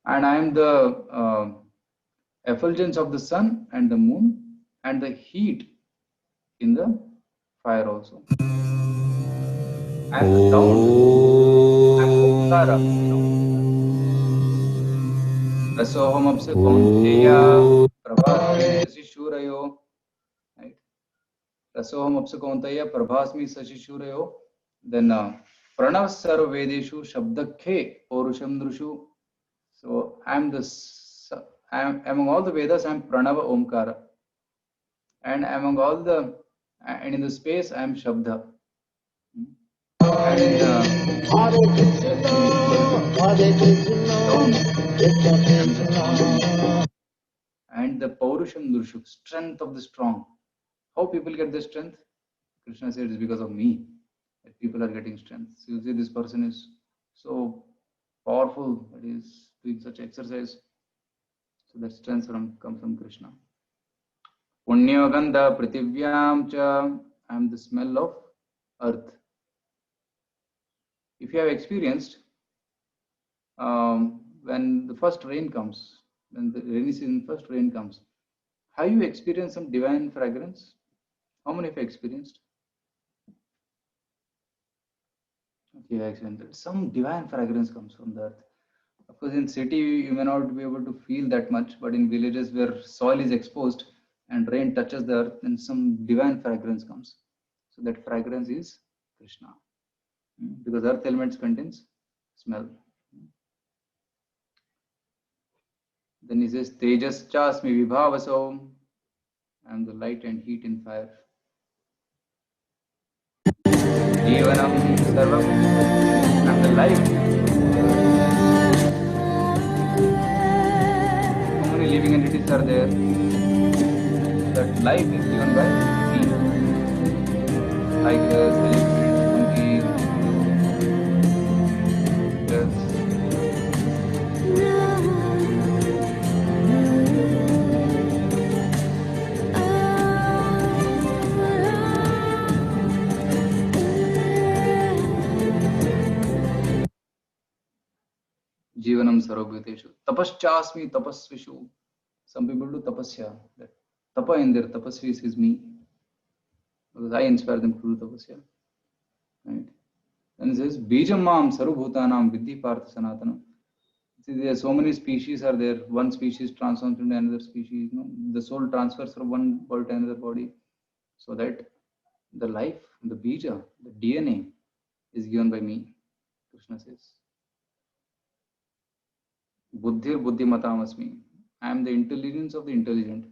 And I am the effulgence of the sun and the moon and the heat in the fire also. I am the sound. I am Omkara. Rasoham Apsu Kaunteya Prabhasmi Sashishurayo. Right. Rasoham Apsu Kaunteya Prabhasmi Sashishurayo. Then Pranav Sarvedeshu Shabdakhe Porusham Drushu. So I am among all the Vedas, I am Pranava Omkara. And among all the, and in the space, I am Shabda. And in and the Paurusham Drushuk, strength of the strong. How people get the strength? Krishna said it's because of me that people are getting strength. So you see, this person is so powerful that he is doing such exercise. So that strength comes from Krishna. Punyagandha Prithivyam cha, I am the smell of earth. If you have experienced when the first rain comes, when the rainy season first rain comes, have you experienced some divine fragrance? How many have experienced? Okay, excellent. Some divine fragrance comes from the earth. Of course, in city you may not be able to feel that much, but in villages where soil is exposed and rain touches the earth, then some divine fragrance comes. So that fragrance is Krishna, because earth elements contains smell. Then he says, Tejas chasmi vibhavaso. I am the light and heat in fire. Jivanam sarvam. I am the life. How many living entities are there? That life is given by me. Tigers, elephants, monkeys. Yes. Jivanam sarvabhuteshu. Tapaschasmi tapasvishu. Some people do tapasya. That tapa in their tapasvis is me. Because I inspire them to do tapasya. Right? Then it says, Bijam mam sarvabhutanam vidhi partha sanatana. See, there are so many species are there. One species transforms into another species. You know, the soul transfers from one body to another body. So that the life, the bija, the DNA is given by me. Krishna says. Buddhir buddhimatam asmi. I am the intelligence of the intelligent.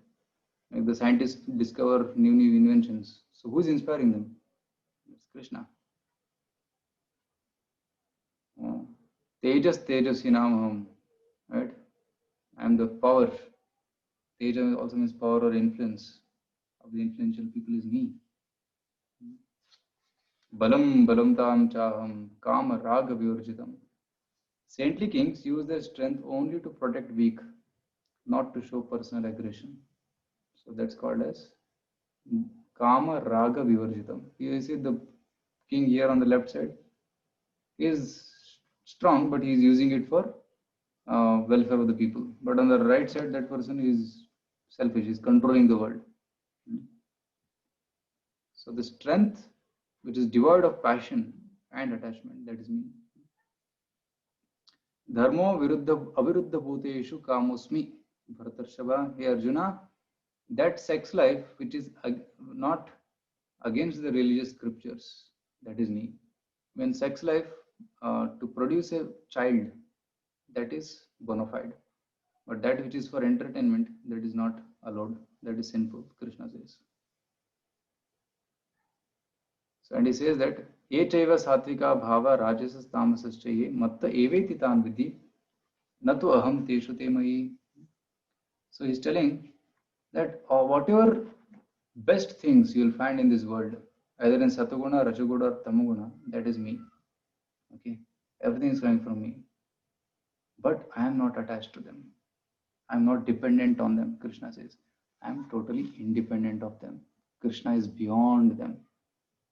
Like the scientists discover new inventions. So who is inspiring them? It's Krishna. Tejas tejasinamaham. Right? I am the power. Teja also means power or influence of the influential people is me. Balam balam tam chaham kama raga viurjitam. Saintly kings use their strength only to protect weak, not to show personal aggression. So that's called as Kama Raga Vivarjitam. You see the king here on the left side is strong, but he is using it for welfare of the people. But on the right side, that person is selfish, is controlling the world. So the strength which is devoid of passion and attachment, that is me. Dharmo viruddha aviruddha bhuteshu kamosmi. Bharatarshava, hey Arjuna, that sex life which is not against the religious scriptures, that is me. When sex life to produce a child, that is bona fide. But that which is for entertainment, that is not allowed, that is sinful, Krishna says. So, and he says that Echaiva satvika bhava rajasas tamasaschaye matta eveti tan vidhi natu aham teshu te mayi. So he's telling that whatever best things you will find in this world, either in Satoguna, Rajoguna, or Tamoguna, that is me. Okay, everything is coming from me. But I am not attached to them. I am not dependent on them, Krishna says. I am totally independent of them. Krishna is beyond them.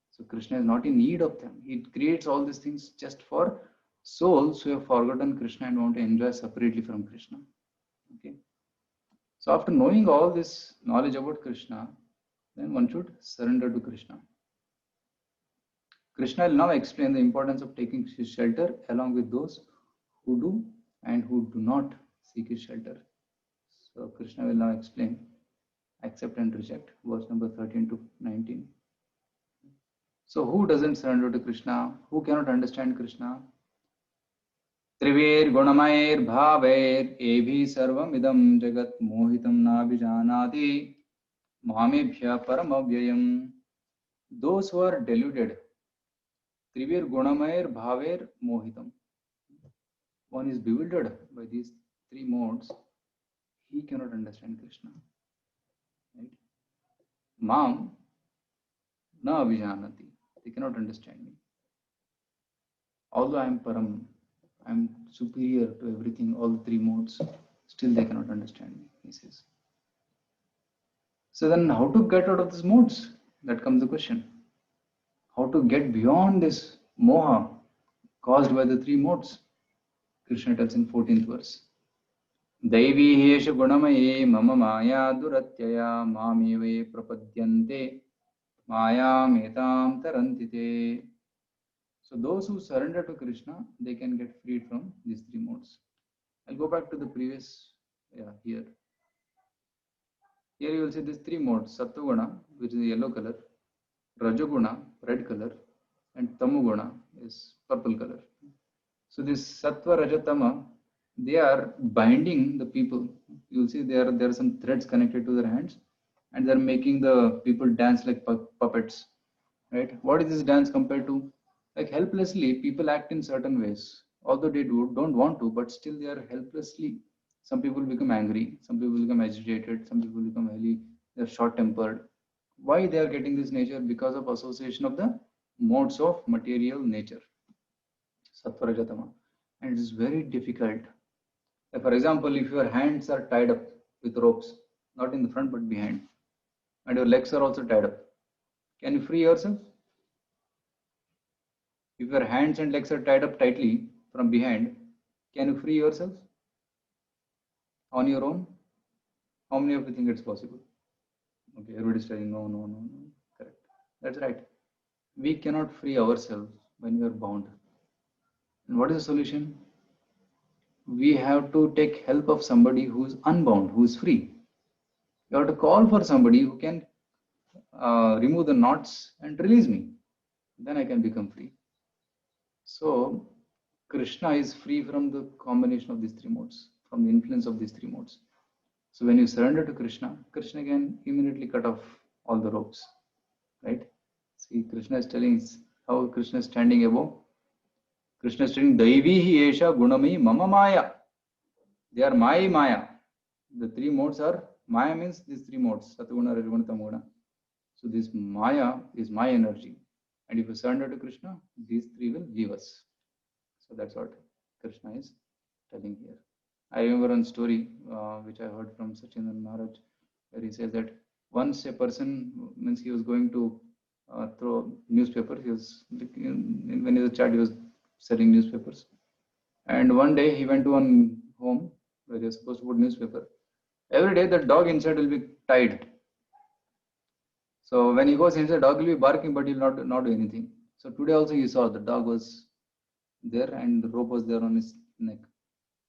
So Krishna is not in need of them. He creates all these things just for souls who have forgotten Krishna and want to enjoy separately from Krishna. Okay. So after knowing all this knowledge about Krishna, then one should surrender to Krishna. Krishna will now explain the importance of taking his shelter along with those who do and who do not seek his shelter. So Krishna will now explain accept and reject, verse number 13 to 19. So who doesn't surrender to Krishna? Who cannot understand Krishna? Trivir gunamair bhavair ebhi sarvam idam jagat mohitam nabhijanati mamebhya paramavyayam. Those who are deluded, Trivir gunamair bhavair mohitam. One is bewildered by these three modes. He cannot understand Krishna. Right? Mam na abhijanati. They cannot understand me. Although I am param, I am superior to everything, all the three modes, still they cannot understand me, he says. So then how to get out of these modes? That comes the question. How to get beyond this moha caused by the three modes? Krishna tells in 14th verse. Daivi hesha gunamaye mama maya duratyaya mameve prapadyante maya metam tarantite. So those who surrender to Krishna, they can get freed from these three modes. I'll go back to the previous, here. Here you will see these three modes, Sattva-guna, which is yellow color, Rajoguna, red color, and Tamoguna is purple color. So this Sattva, Rajatama, they are binding the people. You will see there are some threads connected to their hands, and they're making the people dance like puppets. Right? What is this dance compared to? Like helplessly, people act in certain ways, although they don't want to, but still they are helplessly. Some people become angry, some people become agitated, some people become they're short-tempered. Why they are getting this nature? Because of association of the modes of material nature, Sattva, Rajatama, and it is very difficult. Like for example, if your hands are tied up with ropes, not in the front but behind, and your legs are also tied up, can you free yourself? If your hands and legs are tied up tightly from behind, can you free yourself on your own? How many of you think it's possible? Okay, everybody's telling no. Correct. That's right. We cannot free ourselves when we are bound. And what is the solution? We have to take help of somebody who is unbound, who is free. You have to call for somebody who can remove the knots and release me. Then I can become free. So Krishna is free from the combination of these three modes, from the influence of these three modes. So when you surrender to Krishna, Krishna can immediately cut off all the ropes, right? See, Krishna is telling how Krishna is standing above. Krishna is telling, Daivihi Esha Gunami Mama Maya. They are my Maya. The three modes are, Maya means these three modes, Sataguna, Rajaguna, Tamaguna. So this Maya is my energy. And if you surrender to Krishna, these three will leave us. So that's what Krishna is telling here. I remember one story which I heard from Sachindan Maharaj, where he says that once a person, means he was going to throw newspaper. He was, when he was a child, he was selling newspapers. And one day he went to one home where he was supposed to put newspaper. Every day the dog inside will be tied. So when he goes inside, dog will be barking, but he will not do anything. So today also he saw the dog was there and the rope was there on his neck.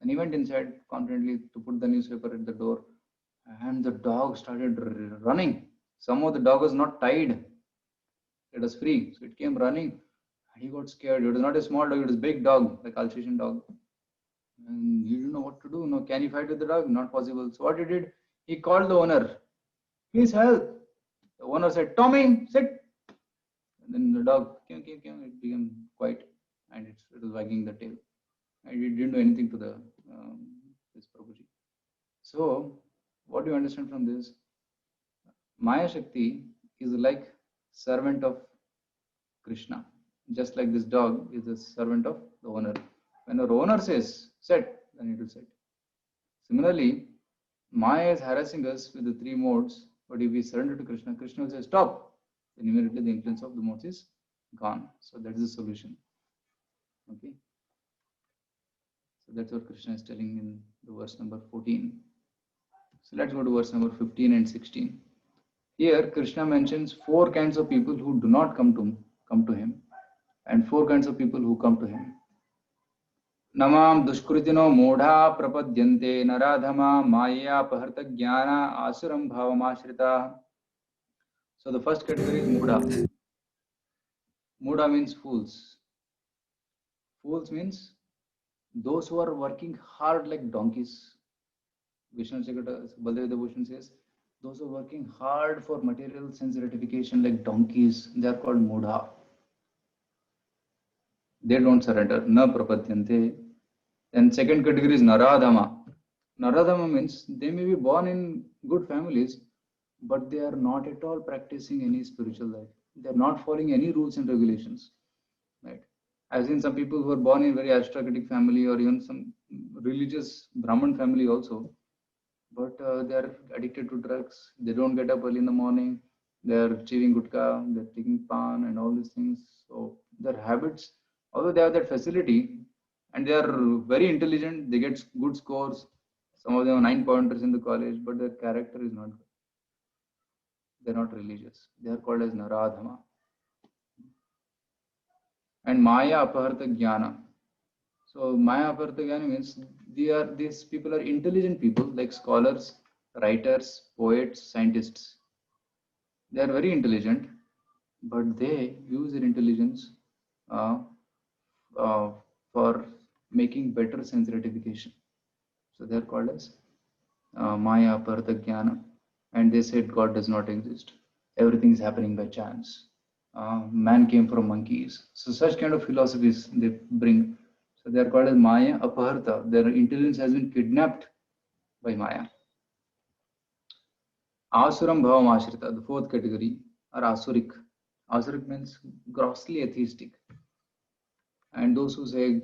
And he went inside confidently to put the newspaper at the door, and the dog started running. Somehow the dog was not tied; it was free, so it came running. He got scared. It was not a small dog; it was a big dog, like Alsatian dog. And he didn't know what to do. No, can he fight with the dog? Not possible. So what he did, he called the owner. Please help. The owner said, Tommy, sit. And then the dog came, it became quiet, and it was wagging the tail. And it didn't do anything to the this Prabhuji. So, what do you understand from this? Maya Shakti is like servant of Krishna, just like this dog is a servant of the owner. When our owner says set, then it will set. Similarly, Maya is harassing us with the three modes, but if we surrender to Krishna, Krishna will say stop. Then immediately the influence of the modes is gone. So that is the solution. Okay. So that's what Krishna is telling in the verse number 14. So let's go to verse number 15 and 16. Here Krishna mentions four kinds of people who do not come to him, and four kinds of people who come to him. Namam dushkritino modha prapadyante naradhama maya paharta jnana asuram bhavamashrita. So the first category is Muda. Muda means fools. Fools means those who are working hard like donkeys. Vishnu Chakravarti Baldev Devotion says, those who are working hard for material sense gratification like donkeys, they are called Mudha. They don't surrender. Na prapadyante. Then second category is Naradhama. Naradhama means they may be born in good families, but they are not at all practicing any spiritual life. They are not following any rules and regulations. Right? I've seen some people who are born in very aristocratic family or even some religious Brahmin family also, but they are addicted to drugs. They don't get up early in the morning. They are chewing gutka, they're taking pan and all these things. So their habits, although they have that facility and they are very intelligent, they get good scores. Some of them are 9 pointers in the college, but their character is not good. They're not religious. They are called as Naradhama. And Maya Aparta Jnana. So Maya Aparta Jnana means these people are intelligent people like scholars, writers, poets, scientists. They are very intelligent, but they use their intelligence uh, for making better sense gratification. So they are called as Maya Aparta Jnana. And they said God does not exist. Everything is happening by chance. Man came from monkeys. So such kind of philosophies they bring. So they are called as Maya Aparta. Their intelligence has been kidnapped by Maya. Asuram Bhavam Ashrita, the fourth category, are Asuric. Asuric means grossly atheistic. And those who say,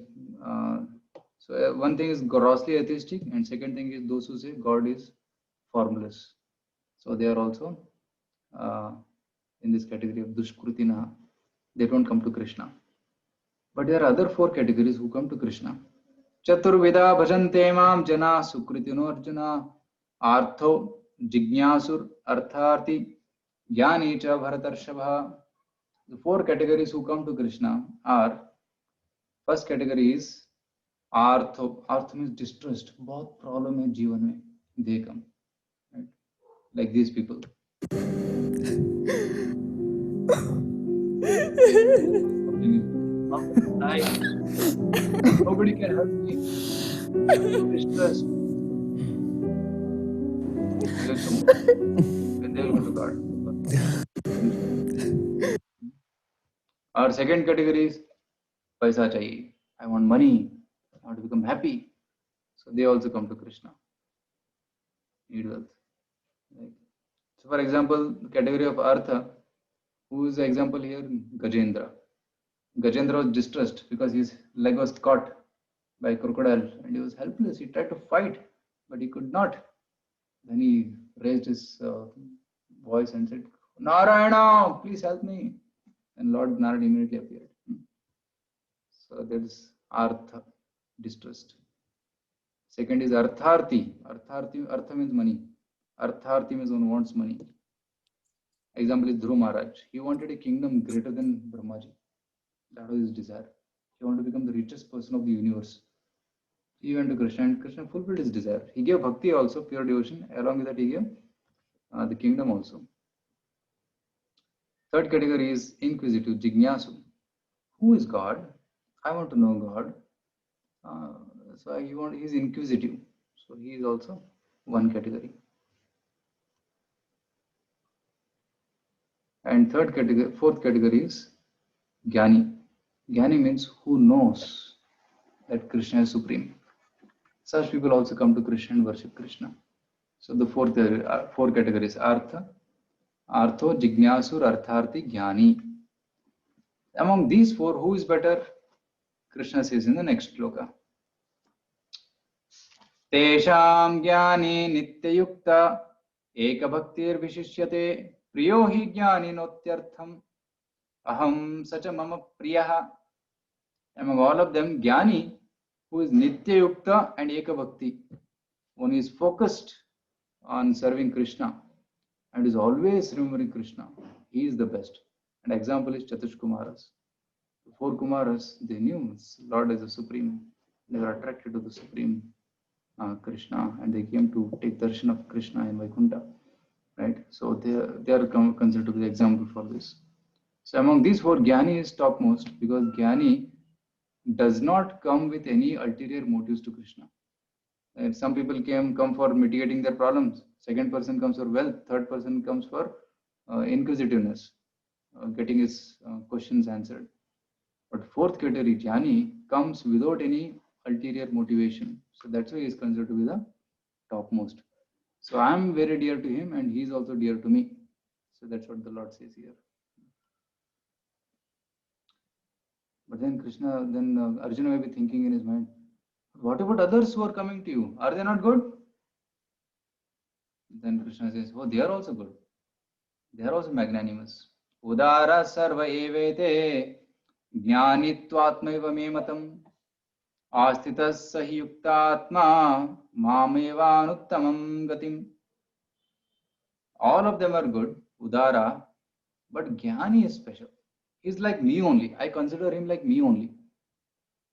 one thing is grossly atheistic, and second thing is those who say God is formless. So they are also in this category of Dushkrutina. They don't come to Krishna. But there are other four categories who come to Krishna. Chaturvida bhajante mam jana sukritino arjuna artho jignasur artharti jnani cha bharatarshava. The four categories who come to Krishna are, first category is artho. Artho means distressed. बहुत problem है जीवन में. They come, right? Like these people. Nobody can help me. I'm so distressed. When they will go to God. Our second category is paisa chahiye. I want money. I want to become happy. So they also come to Krishna. Need wealth. Right? So for example, the category of Artha, who is the example here? Gajendra. Gajendra was distressed because his leg was caught by a crocodile and he was helpless. He tried to fight, but he could not. Then he raised his voice and said, Narayana, please help me. And Lord Narayana immediately appeared. So that is Artha. distrust. Second is artharthi. Artha means money. Artharthi means one wants money. Example is Dhruv Maharaj. He wanted a kingdom greater than Brahmaji. That was his desire. He wanted to become the richest person of the universe. He went to Krishna and Krishna fulfilled his desire. He gave bhakti also, pure devotion. Along with that, he gave the kingdom also. Third category is inquisitive, jignasu. Who is God? I want to know God. So he's inquisitive. So he is also one category. And fourth category is Jnani. Jnani means who knows that Krishna is supreme. Such people also come to Krishna and worship Krishna. So the four categories: Artho, Jignasur, Artharthi, Jnani. Among these four, who is better? Krishna says in the next shloka. Tesham jnani nityayukta ekabhaktir vishishyate priyo hi jnani notyartham aham sacha mama priyaha. Among all of them, jnani, who is nityayukta and ekabhakti, one is focused on serving Krishna and is always remembering Krishna, he is the best. And example is Chatush Kumaras. The 4 Kumaras, they knew Lord as the supreme. They were attracted to the supreme Krishna, and they came to take darshan of Krishna in Vaikuntha, right? So they are considered to be the example for this. So among these 4, Jnani is topmost, because Jnani does not come with any ulterior motives to Krishna. And some people come for mitigating their problems. Second person comes for wealth. Third person comes for inquisitiveness, getting his questions answered. But fourth category, Jnani, comes without any ulterior motivation. So that's why he is considered to be the topmost. So I am very dear to him and he is also dear to me. So that's what the Lord says here. But then Arjuna may be thinking in his mind, what about others who are coming to you? Are they not good? Then Krishna says, oh, they are also good. They are also magnanimous. Udara sarva evete jnanitvatmaiva me matam astitas sahi yuktatma mamevanuttamam gatim. All of them are good, Udara, but Jnani is special. He's like me only. I consider him like me only,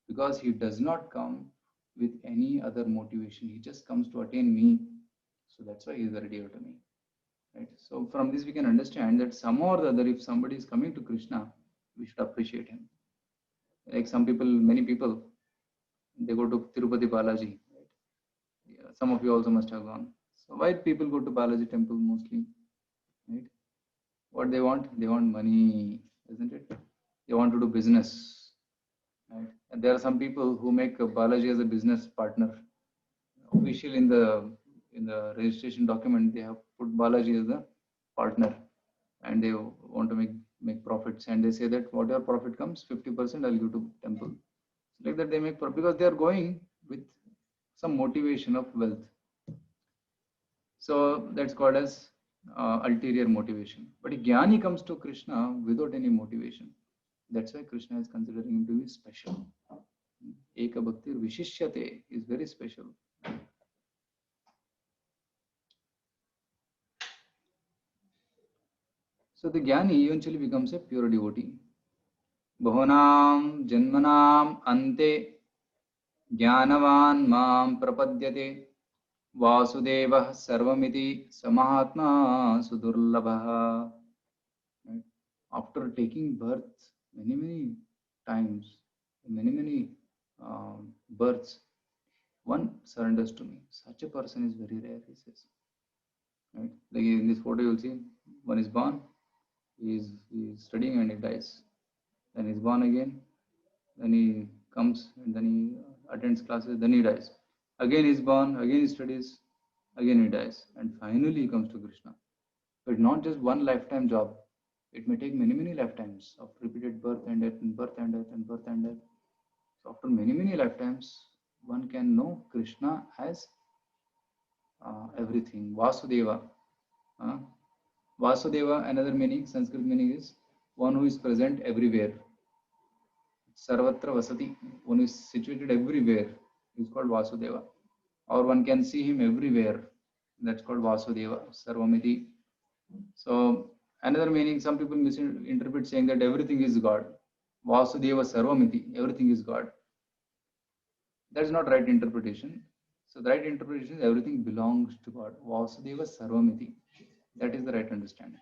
because he does not come with any other motivation. He just comes to attain me. So that's why he is very dear to me. Right? So from this we can understand that somehow or the other, if somebody is coming to Krishna, we should appreciate him. Like many people, they go to Tirupati Balaji. Right? Yeah, some of you also must have gone. So why people go to Balaji temple mostly? Right? What they want? They want money, isn't it? They want to do business. Right? And there are some people who make Balaji as a business partner. Officially in the registration document, they have put Balaji as the partner, and they want to make profits, and they say that whatever profit comes, 50% I'll give to temple. So like that they make profit because they are going with some motivation of wealth. So that's called as ulterior motivation. But if Jnani comes to Krishna without any motivation, that's why Krishna is considering him to be special. Eka Bhaktir Vishishyate is very special. So the Jnani eventually becomes a pure devotee. Bahunam Janmanam Ante Jnanavan Mam Prapadyate Vasudeva Sarvamiti Samahatma Sudurlabha. Right? After taking birth many times, many births, one surrenders to me. Such a person is very rare, he says. Right? Like in this photo, you'll see one is born, he is studying and he dies. Then he's born again, then he comes and then he attends classes, then he dies. Again he's born, again he studies, again he dies, and finally he comes to Krishna. But not just one lifetime job. It may take many lifetimes of repeated birth and death and birth and death and birth and death. So after many lifetimes, one can know Krishna as everything. Vasudeva. Vasudeva, another meaning, Sanskrit meaning is one who is present everywhere. Sarvatra Vasati. One is situated everywhere. He's called Vasudeva. Or one can see him everywhere. That's called Vasudeva, Sarvamiti. So another meaning, some people misinterpret saying that everything is God. Vasudeva Sarvamiti, everything is God. That is not right interpretation. So the right interpretation is everything belongs to God. Vasudeva Sarvamiti. That is the right understanding.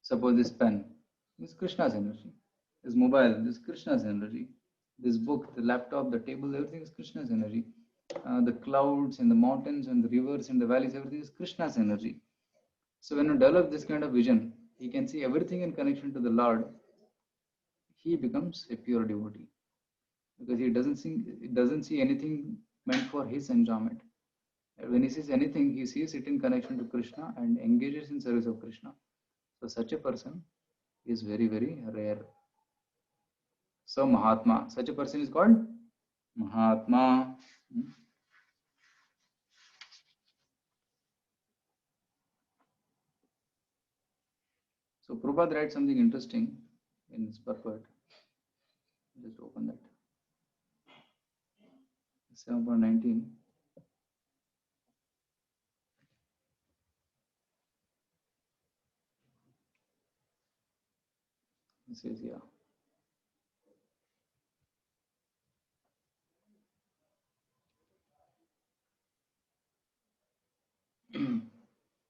Suppose this pen is Krishna's energy. This mobile is Krishna's energy. This book, the laptop, the table, everything is Krishna's energy. The clouds and the mountains and the rivers and the valleys, everything is Krishna's energy. So when you develop this kind of vision, he can see everything in connection to the Lord. He becomes a pure devotee because he doesn't see anything meant for his enjoyment. When he sees anything, he sees it in connection to Krishna and engages in service of Krishna. So such a person is very, very rare. So Mahatma, such a person is called Mahatma. So Prabhupada writes something interesting in his purport. Just open that. 7.19. It says, yeah.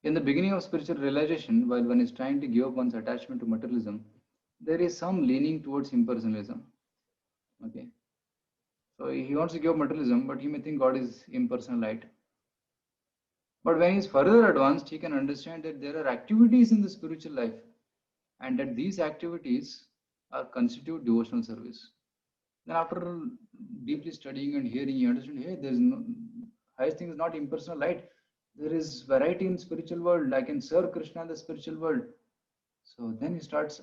In the beginning of spiritual realization, while one is trying to give up one's attachment to materialism, there is some leaning towards impersonalism. Okay. So he wants to give up materialism, but he may think God is impersonal light. But when he is further advanced, he can understand that there are activities in the spiritual life and that these activities are constitute devotional service. Then after deeply studying and hearing, you understand, hey, there is no highest thing is not impersonal light. There is variety in spiritual world. I can serve Krishna in the spiritual world. So then he starts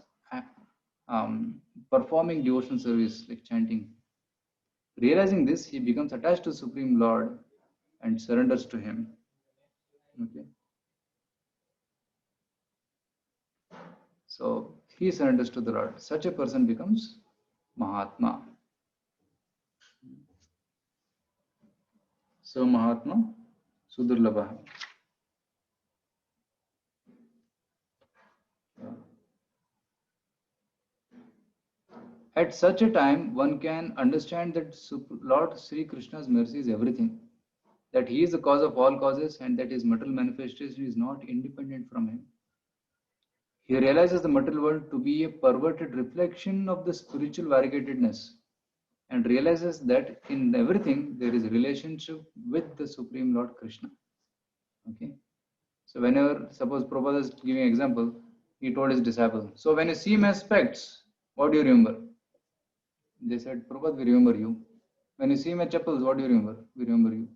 performing devotional service like chanting. Realizing this, he becomes attached to Supreme Lord and surrenders to him. Okay. So he surrenders to the Lord. Such a person becomes Mahatma. So Mahatma Sudurlabha. At such a time, one can understand that Lord Sri Krishna's mercy is everything, that he is the cause of all causes and that his material manifestation is not independent from him. He realizes the material world to be a perverted reflection of the spiritual variegatedness and realizes that in everything there is a relationship with the Supreme Lord Krishna. Okay. So whenever, suppose Prabhupada is giving an example, he told his disciple, so when you see my specs, what do you remember? They said, Prabhupada, we remember you. When you see my chappals, what do you remember? We remember you.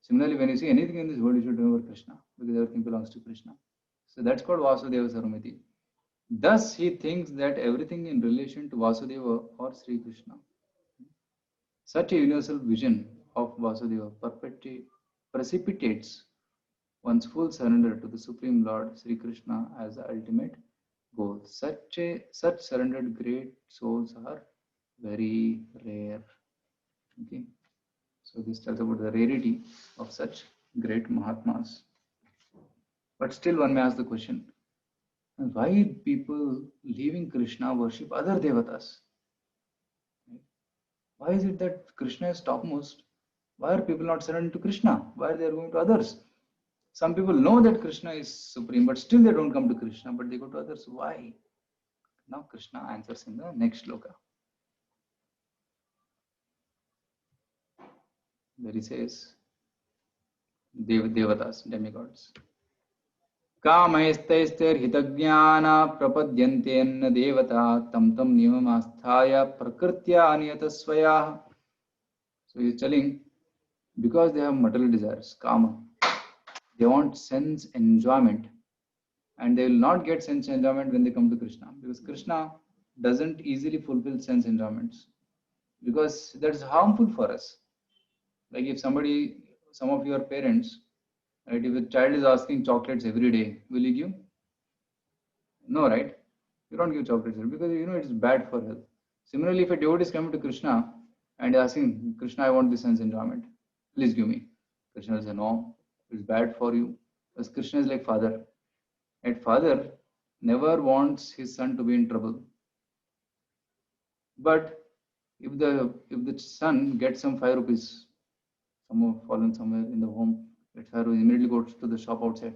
Similarly, when you see anything in this world, you should remember Krishna, because everything belongs to Krishna. So that's called Vasudeva Sarvamiti. Thus, he thinks that everything in relation to Vasudeva or Sri Krishna. Such a universal vision of Vasudeva precipitates one's full surrender to the Supreme Lord Sri Krishna as the ultimate goal. Such surrendered great souls are very rare. Okay, so this tells about the rarity of such great Mahatmas. But still, one may ask the question: why people leaving Krishna worship other devatas? Why is it that Krishna is topmost? Why are people not surrendering to Krishna? Why are they going to others? Some people know that Krishna is supreme, but still they don't come to Krishna, but they go to others. Why? Now Krishna answers in the next shloka. There he says, Devatas, demigods. कामैस्तैस्तैर्हितज्ञाना प्रपद्यन्तेऽन्न देवता तं तं नियममास्थाय प्रकृत्या नियतस्वयाः. So he's telling, because they have material desires, kama, they want sense enjoyment, and they will not get sense enjoyment when they come to Krishna, because Krishna doesn't easily fulfill sense enjoyments, because that is harmful for us. Like if some of your parents, right, if a child is asking chocolates every day, will you give? No, right? You don't give chocolates because you know it's bad for health. Similarly, if a devotee is coming to Krishna and asking, Krishna, I want this sense enjoyment, please give me. Krishna will say, no, it's bad for you. Because Krishna is like father. And father never wants his son to be in trouble. But if the son gets some 5 rupees, someone fallen somewhere in the home, that 5 rupees, immediately goes to the shop outside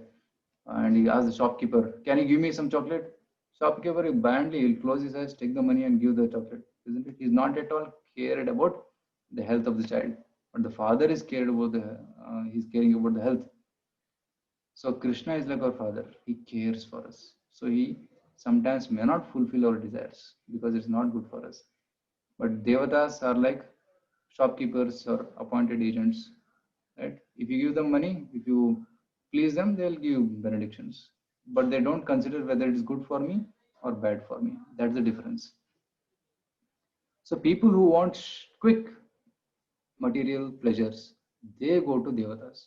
and he asks the shopkeeper, can you give me some chocolate? Shopkeeper, blandly, he'll close his eyes, take the money and give the chocolate. Isn't it? He's not at all cared about the health of the child. But the father is cared about he's caring about the health. So Krishna is like our father. He cares for us. So he sometimes may not fulfill our desires because it's not good for us. But devatas are like shopkeepers or appointed agents. Right? If you give them money, if you please them, they'll give benedictions. But they don't consider whether it is good for me or bad for me. That's the difference. So people who want quick material pleasures, they go to devatas.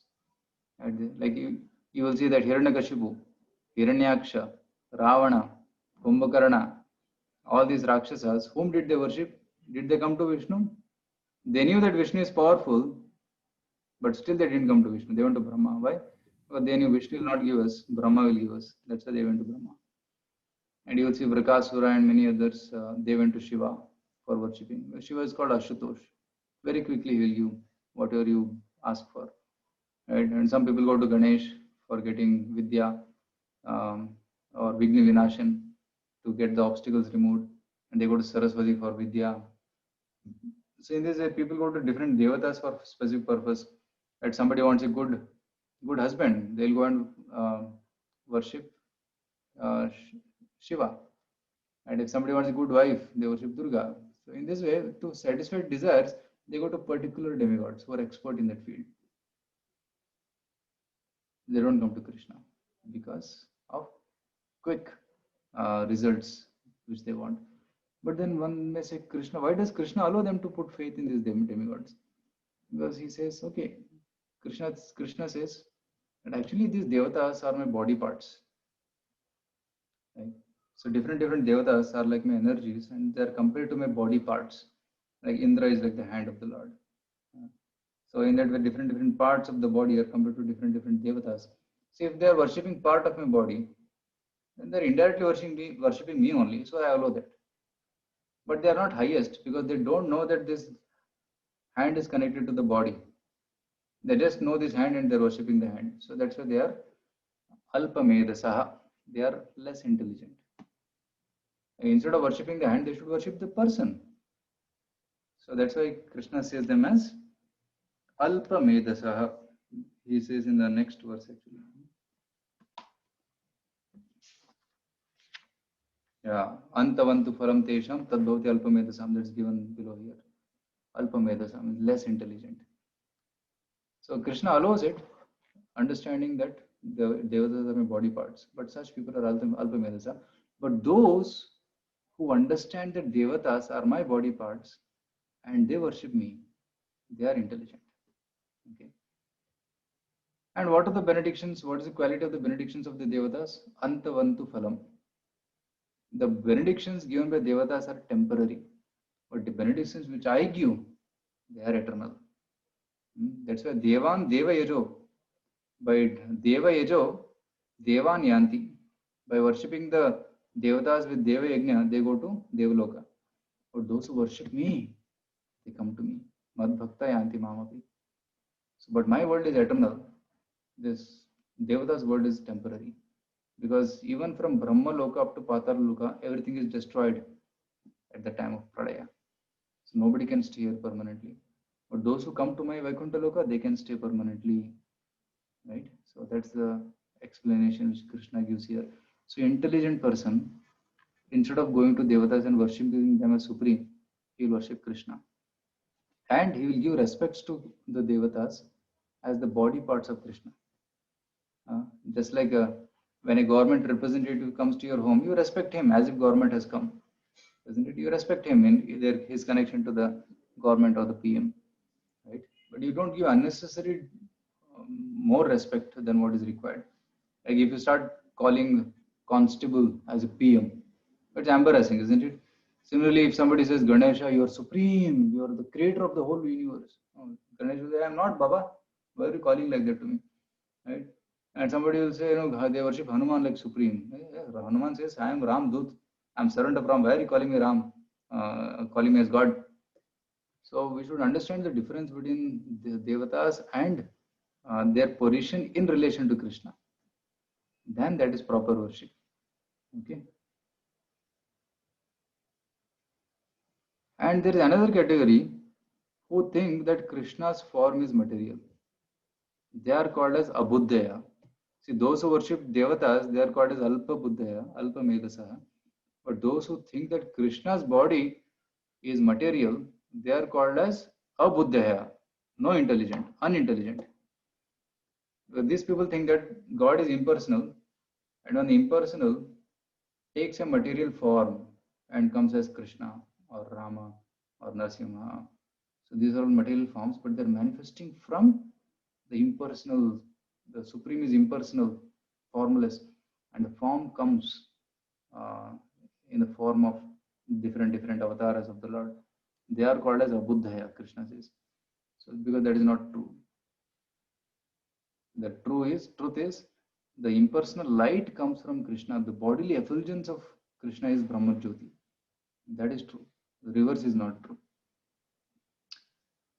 Like you will see that Hiranyakashipu, Hiranyaksha, Ravana, Kumbhakarna, all these Rakshasas, whom did they worship? Did they come to Vishnu? They knew that Vishnu is powerful, but still they didn't come to Vishnu. They went to Brahma. Why? Because they knew Vishnu will not give us, Brahma will give us. That's why they went to Brahma. And you will see Vrakasura and many others, they went to Shiva for worshipping. Shiva is called Ashutosh. Very quickly he will give whatever you ask for. Right? And some people go to Ganesh for getting Vidya or Vigni Vinashan to get the obstacles removed. And they go to Saraswati for Vidya. So in this way, people go to different devatas for specific purpose. Right? Somebody wants a good husband, they'll go and worship Shiva. And if somebody wants a good wife, they worship Durga. So in this way, to satisfy desires, they go to particular demigods who are expert in that field. They don't come to Krishna because of quick results which they want. But then one may say, Krishna, why does Krishna allow them to put faith in these demigods? Because he says, okay, Krishna says that actually these devatas are my body parts. Right? So different devatas are like my energies and they are compared to my body parts. Like Indra is like the hand of the Lord. So in that way, different parts of the body are compared to different devatas. So if they are worshipping part of my body, then they're indirectly worshipping me only. So I allow that. But they are not highest because they don't know that this hand is connected to the body. They just know this hand and they're worshipping the hand. So that's why they are alpamedasaha. They are less intelligent. Instead of worshipping the hand, they should worship the person. So that's why Krishna says them as alpamedasaha. He says in the next verse actually. Yeah, antavantu phalam tesham tadbhavati alpamedasam. That's given below here. Alpamedasam is less intelligent. So Krishna allows it, understanding that the devatas are my body parts, but such people are alpamedasa. But those who understand that devatas are my body parts and they worship me, they are intelligent. Okay. And what are the benedictions? What is the quality of the benedictions of the devatas? Antavantu phalam. The benedictions given by devatas are temporary, but the benedictions which I give, they are eternal. That's why Devan Deva Yajo. By Deva Yajo, Devan Yanti. By worshipping the devatas with Deva Yajna, they go to Devaloka. But those who worship me, they come to me. Mad Bhakta Yanti Mamapi. So, but my world is eternal. This Devata's world is temporary. Because even from Brahma Loka up to Patala Loka, everything is destroyed at the time of Pradaya. So nobody can stay here permanently. But those who come to my Vaikuntha Loka, they can stay permanently. Right? So that's the explanation which Krishna gives here. So intelligent person, instead of going to Devatas and worshipping them as supreme, he will worship Krishna. And he will give respects to the Devatas as the body parts of Krishna. Just like when a government representative comes to your home, you respect him as if government has come. Isn't it? You respect him in his connection to the government or the PM. Right? But you don't give unnecessary more respect than what is required. Like if you start calling constable as a PM, it's embarrassing, isn't it? Similarly, if somebody says, Ganesha, you are supreme, you are the creator of the whole universe. Ganesha will say, I am not, Baba. Why are you calling like that to me? Right? And somebody will say, they worship Hanuman like supreme. Hanuman says, I am Ram Dut. I am servant of Ram. Why are you calling me Ram? Calling me as God? So we should understand the difference between the devatas and their position in relation to Krishna. Then that is proper worship. Okay. And there is another category who think that Krishna's form is material. They are called as Abuddhaya. See, those who worship devatas, they are called as Alpa Buddhaya, Alpa Medasaha. But those who think that Krishna's body is material, they are called as Abuddhaya, no intelligent, unintelligent. But these people think that God is impersonal, and when impersonal takes a material form and comes as Krishna or Rama or Narasimha. So these are all material forms, but they're manifesting from the impersonal. The Supreme is impersonal, formless, and the form comes uh, in the form of different avatars of the Lord. They are called as Abuddhaya, Krishna says. So because that is not true. The truth is the impersonal light comes from Krishna. The bodily effulgence of Krishna is Brahma Jyoti. That is true. The reverse is not true.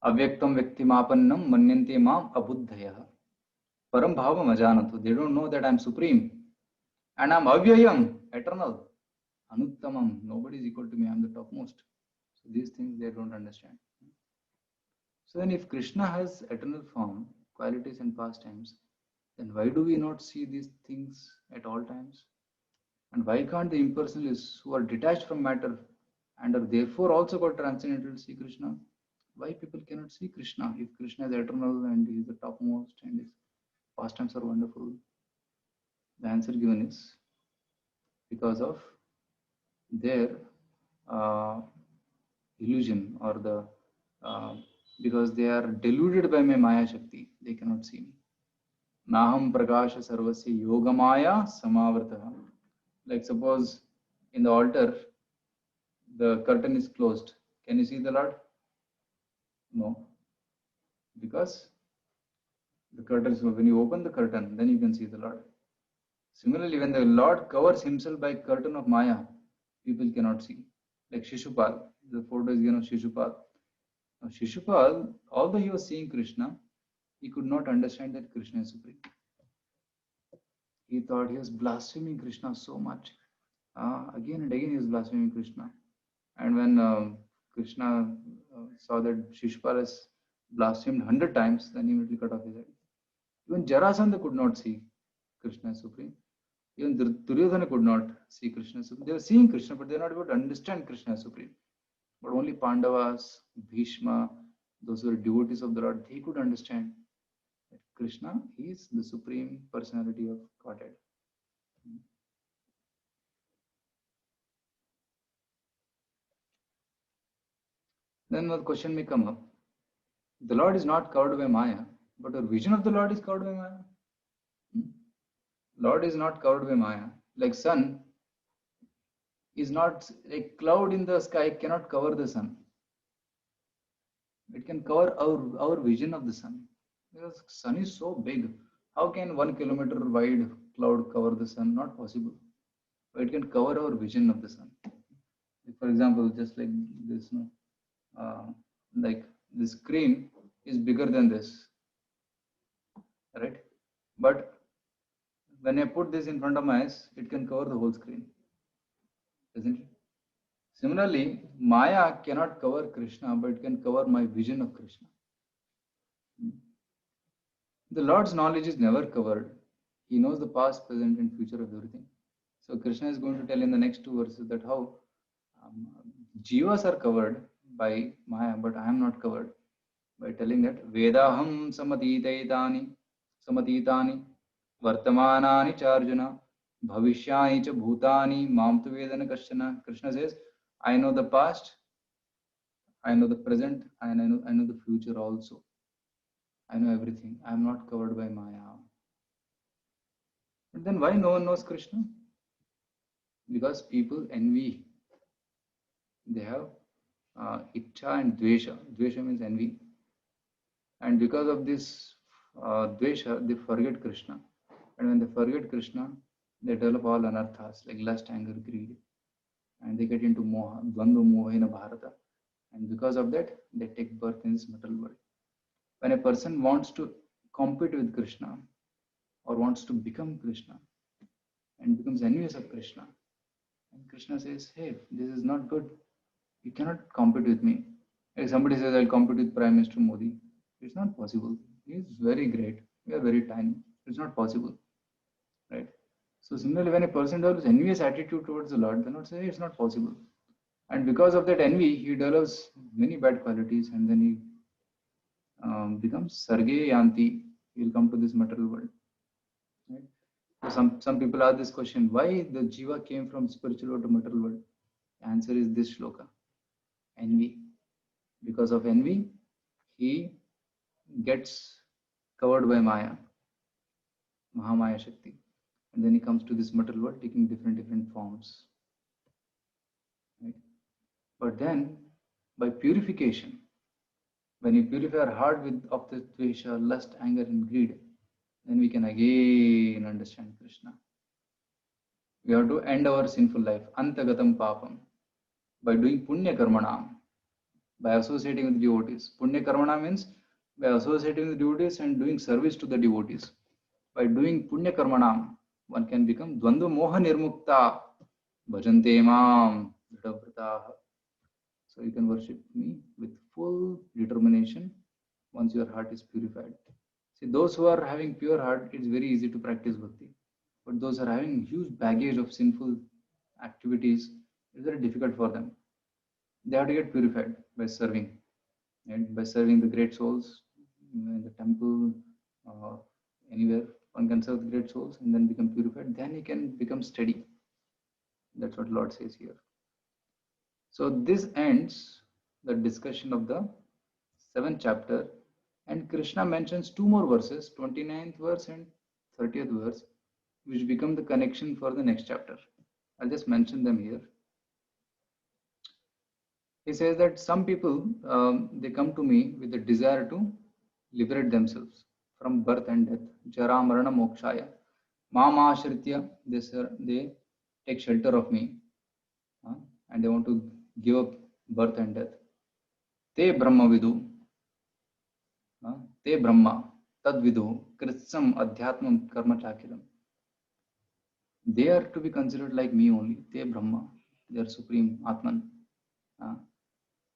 Avyaktam Vyaktimapannam Manyante Mam Abuddhaya. Param Bhavam Ajanatu. They don't know that I am supreme. And I am Avyayam, eternal. Anuttamam. Nobody is equal to me. I am the topmost. So these things they don't understand. So then if Krishna has eternal form, qualities and pastimes, then why do we not see these things at all times? And why can't the impersonalists who are detached from matter and are therefore also called transcendental see Krishna? Why people cannot see Krishna if Krishna is eternal and he is the topmost and his pastimes are wonderful? The answer given is because of their illusion or because they are deluded by my Maya Shakti, they cannot see me. Naham Prakasha Sarvasya Yogamaya Samavrtaha. Like suppose in the altar, the curtain is closed. Can you see the Lord? No. Because the curtain is, when you open the curtain, then you can see the Lord. Similarly, when the Lord covers himself by curtain of Maya, people cannot see. Like Shishupal, the photo is given of Shishupal. Now, Shishupal, although he was seeing Krishna, he could not understand that Krishna is supreme. He thought he was blaspheming Krishna so much. Again and again he was blaspheming Krishna. And when Krishna saw that Shishupal has blasphemed 100 times, then he immediately cut off his head. Even Jarasandha could not see Krishna as supreme. Even Duryodhana could not see Krishna as supreme. They were seeing Krishna, but they were not able to understand Krishna as supreme. But only Pandavas, Bhishma, those who were devotees of the Lord, they could understand that Krishna is the supreme personality of Godhead. Then the question may come up. The Lord is not covered by Maya, but our vision of the Lord is covered by Maya. Lord is not covered by Maya. Like sun is not, a cloud in the sky cannot cover the sun. It can cover our vision of the sun. Because sun is so big. How can 1 kilometer wide cloud cover the sun? Not possible. But it can cover our vision of the sun. For example, just like this, like the screen is bigger than this, right? But when I put this in front of my eyes, it can cover the whole screen, isn't it? Similarly, Maya cannot cover Krishna, but it can cover my vision of Krishna. The Lord's knowledge is never covered. He knows the past, present, and future of everything. So Krishna is going to tell in the next 2 verses that how jivas are covered by Maya, but I am not covered, by telling that Vedaham samatitaitani vartamanani charjuna bhavishyani cha bhutani mam tu vedana kashana. Krishna says, I know the past, I know the present, and I know the future also. I know everything. I am not covered by Maya. But then why no one knows Krishna? Because people envy they have Ichcha and Dvesha. Dvesha means envy. And because of this Dvesha, they forget Krishna. And when they forget Krishna, they develop all anarthas like lust, anger, greed. And they get into moha, dvandva moha in Bharata. And because of that, they take birth in this material world. When a person wants to compete with Krishna or wants to become Krishna and becomes envious of Krishna, and Krishna says, hey, this is not good. You cannot compete with me. If somebody says, I'll compete with Prime Minister Modi, it's not possible. He is very great. We are very tiny. It's not possible. Right? So similarly, when a person develops envious attitude towards the Lord, the Lord says, hey, it's not possible. And because of that envy, he develops many bad qualities and then he becomes Sarge Yanti. He will come to this material world. Right? So some people ask this question, why the Jiva came from spiritual world to material world? The answer is this shloka, envy. Because of envy, he gets covered by Maya, Mahamaya Shakti. And then he comes to this material world taking different forms. Right? But then, by purification, when we purify our heart of the dvesha, lust, anger, and greed, then we can again understand Krishna. We have to end our sinful life, antagatam papam, by doing punya karmanam, by associating with devotees. Punya karmana means by associating with devotees and doing service to the devotees. By doing punya karmanam, one can become dvandva moha nirmukta, bhajante mam dhadavrataha. So you can worship me with full determination once your heart is purified. See, those who are having pure heart, it's very easy to practice bhakti. But those who are having huge baggage of sinful activities, it's very difficult for them. They have to get purified by serving. And by serving the great souls in the temple or anywhere, one can serve the great souls and then become purified. Then he can become steady. That's what Lord says here. So this ends the discussion of the 7th chapter, and Krishna mentions 2 more verses, 29th verse and 30th verse, which become the connection for the next chapter. I'll just mention them here. He says that some people, they come to me with the desire to liberate themselves from birth and death. Jara marana mokshaya. Mama ashritya, they take shelter of me and they want to give up birth and death. Te Brahma vidu. Te Brahma tad vidu kritsam adhyatmam karma chakilam. They are to be considered like me only. Te Brahma, they are supreme Atman.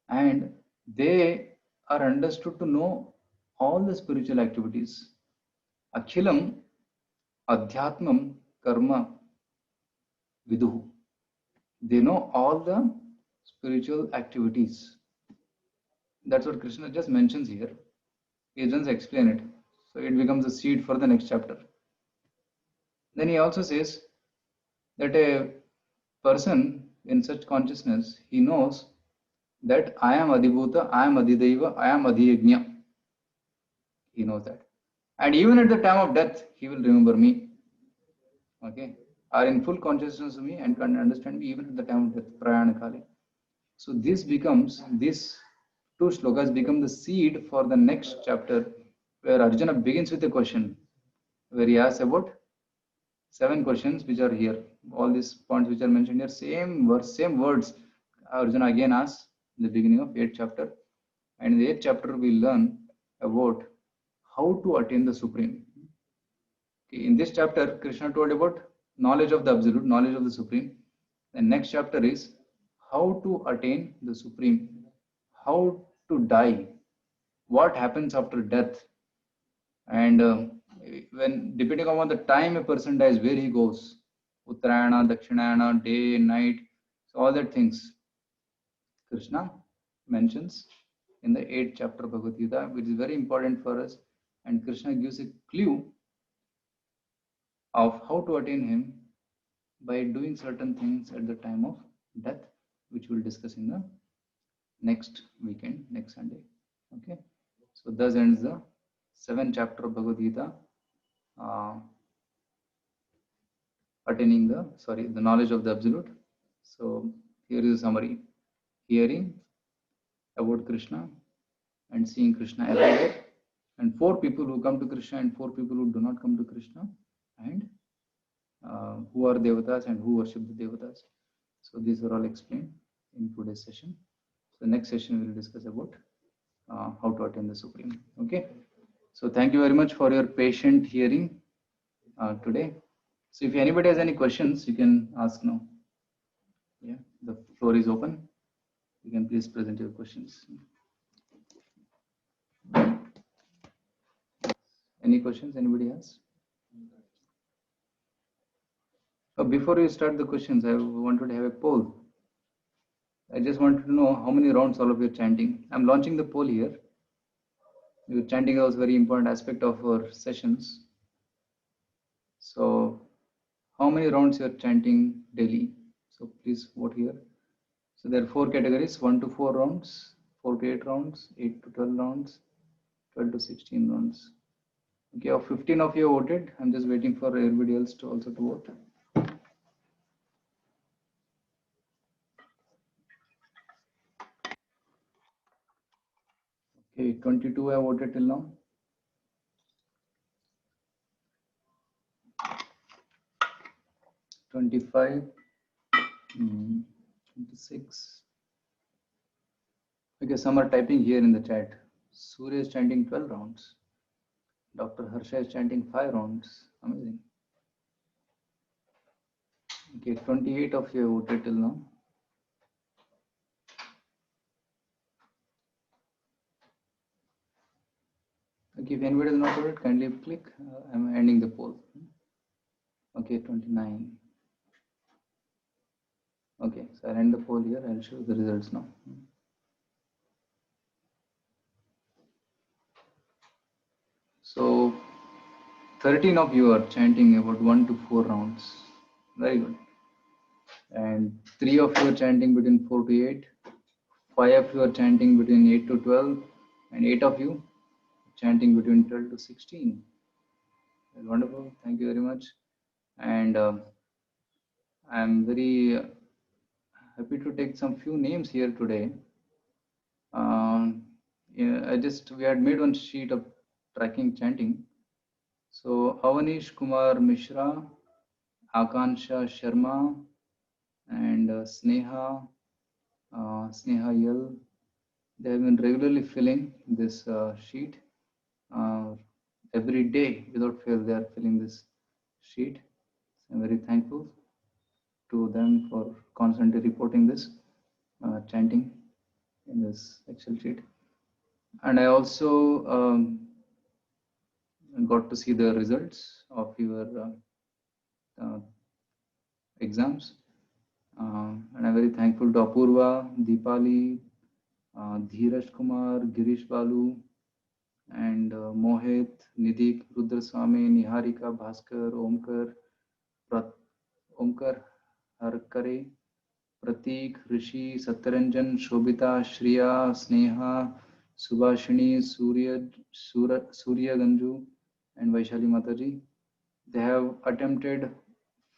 And they are understood to know all the spiritual activities. Akhilam adhyatmam karma viduhu. They know all the spiritual activities. That's what Krishna just mentions here. He doesn't explain it. So it becomes a seed for the next chapter. Then he also says that a person in such consciousness, he knows that I am Adibhuta, I am Adidaiva, I am Adhiyajna. He knows that. And even at the time of death, he will remember me. Okay? Are in full consciousness of me and can understand me even at the time of death, Prayana Kale. So these 2 shlokas become the seed for the next chapter, where Arjuna begins with a question, where he asks about 7 questions which are here. All these points which are mentioned here, same verse, same words. Arjuna again asks in the beginning of 8th chapter. And in the 8th chapter, we learn about how to attain the Supreme. Okay, in this chapter, Krishna told about knowledge of the Absolute, knowledge of the Supreme. The next chapter is how to attain the Supreme, how to die, what happens after death, and when depending on the time a person dies, where he goes, Uttarayana, Dakshinayana, day, night, so all that things Krishna mentions in the 8th chapter of Bhagavad Gita, which is very important for us. And Krishna gives a clue of how to attain him by doing certain things at the time of death, which we'll discuss in the next weekend, next Sunday. Okay, so thus ends the 7th chapter of Bhagavad Gita, attaining the knowledge of the Absolute. So here is a summary. hearing about Krishna and seeing Krishna everywhere, and 4 people who come to Krishna and 4 people who do not come to Krishna, and who are devatas and who worship the devatas. So these are all explained in today's session. So next session we will discuss about how to attain the Supreme. Okay. So thank you very much for your patient hearing today. So if anybody has any questions, you can ask now. Yeah, the floor is open. You can please present your questions. Any questions anybody has? Before we start the questions, I wanted to have a poll. I just wanted to know how many rounds all of you are chanting. I'm launching the poll here. Your chanting was a very important aspect of our sessions. So how many rounds you are chanting daily? So please vote here. So there are 4 categories: 1 to 4 rounds, 4 to 8 rounds, 8 to 12 rounds, 12 to 16 rounds. Okay, of 15 of you voted. I'm just waiting for everybody else to also to vote. Okay, 22 have voted till now. 25, 26. Okay, some are typing here in the chat. Surya is chanting 12 rounds. Dr. Harsha is chanting 5 rounds. Amazing. Okay, 28 of you voted till now. Okay, if anybody has not voted, kindly click. I'm ending the poll. Okay, 29. Okay, so I'll end the poll here. I'll show the results now. So 13 of you are chanting about 1 to 4 rounds. Very good. And 3 of you are chanting between 4 to 8. 5 of you are chanting between 8 to 12. And 8 of you chanting between 12 to 16. Well, wonderful. Thank you very much. And I'm very happy to take some few names here today. Yeah, we had made one sheet of tracking chanting. So Avanish Kumar Mishra, Akansha Sharma, and Sneha Yel. They have been regularly filling this sheet every day without fail. They are filling this sheet. I'm very thankful to them for constantly reporting this chanting in this Excel sheet. And I also got to see the results of your exams. And I'm very thankful to Apurva, Deepali, Dheeraj Kumar, Girish Balu, and Mohit, Nidik, Rudraswamy, Niharika, Bhaskar, Omkar Harkare, Pratik, Rishi, Satyaranjan, Shobita, Shriya, Sneha, Subhashini, Surya Ganju, and Vaishali Mataji. They have attempted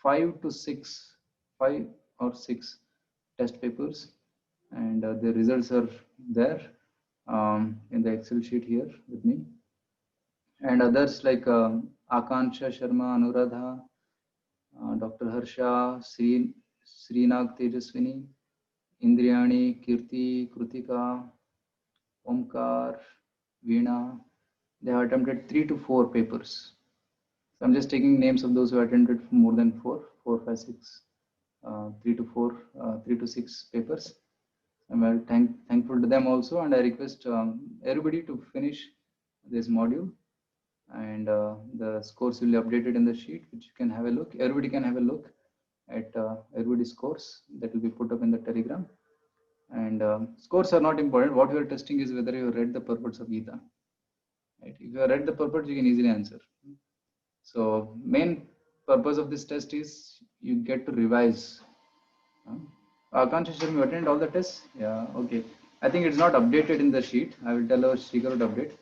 5 or 6 test papers, and the results are there in the Excel sheet here with me. And others like Akansha Sharma, Anuradha, Dr. Harsha, Srinag Tejaswini, Indriyani, Kirti, Krutika, Omkar, Veena. They have attempted 3 to 4 papers. So I'm just taking names of those who attended more than 4, 5, 6, 3 to 4, 3 to 6 papers. I'm very thankful to them also, and I request everybody to finish this module, and the scores will be updated in the sheet, which you can have a look. Everybody can have a look at everybody's scores that will be put up in the Telegram. And scores are not important. What we are testing is whether you have read the purports of Gita. Right? If you have read the purports, you can easily answer. So main purpose of this test is you get to revise. Akansha Sharma, you attend all the tests? Yeah, okay. I think it's not updated in the sheet. I will tell our speaker to update.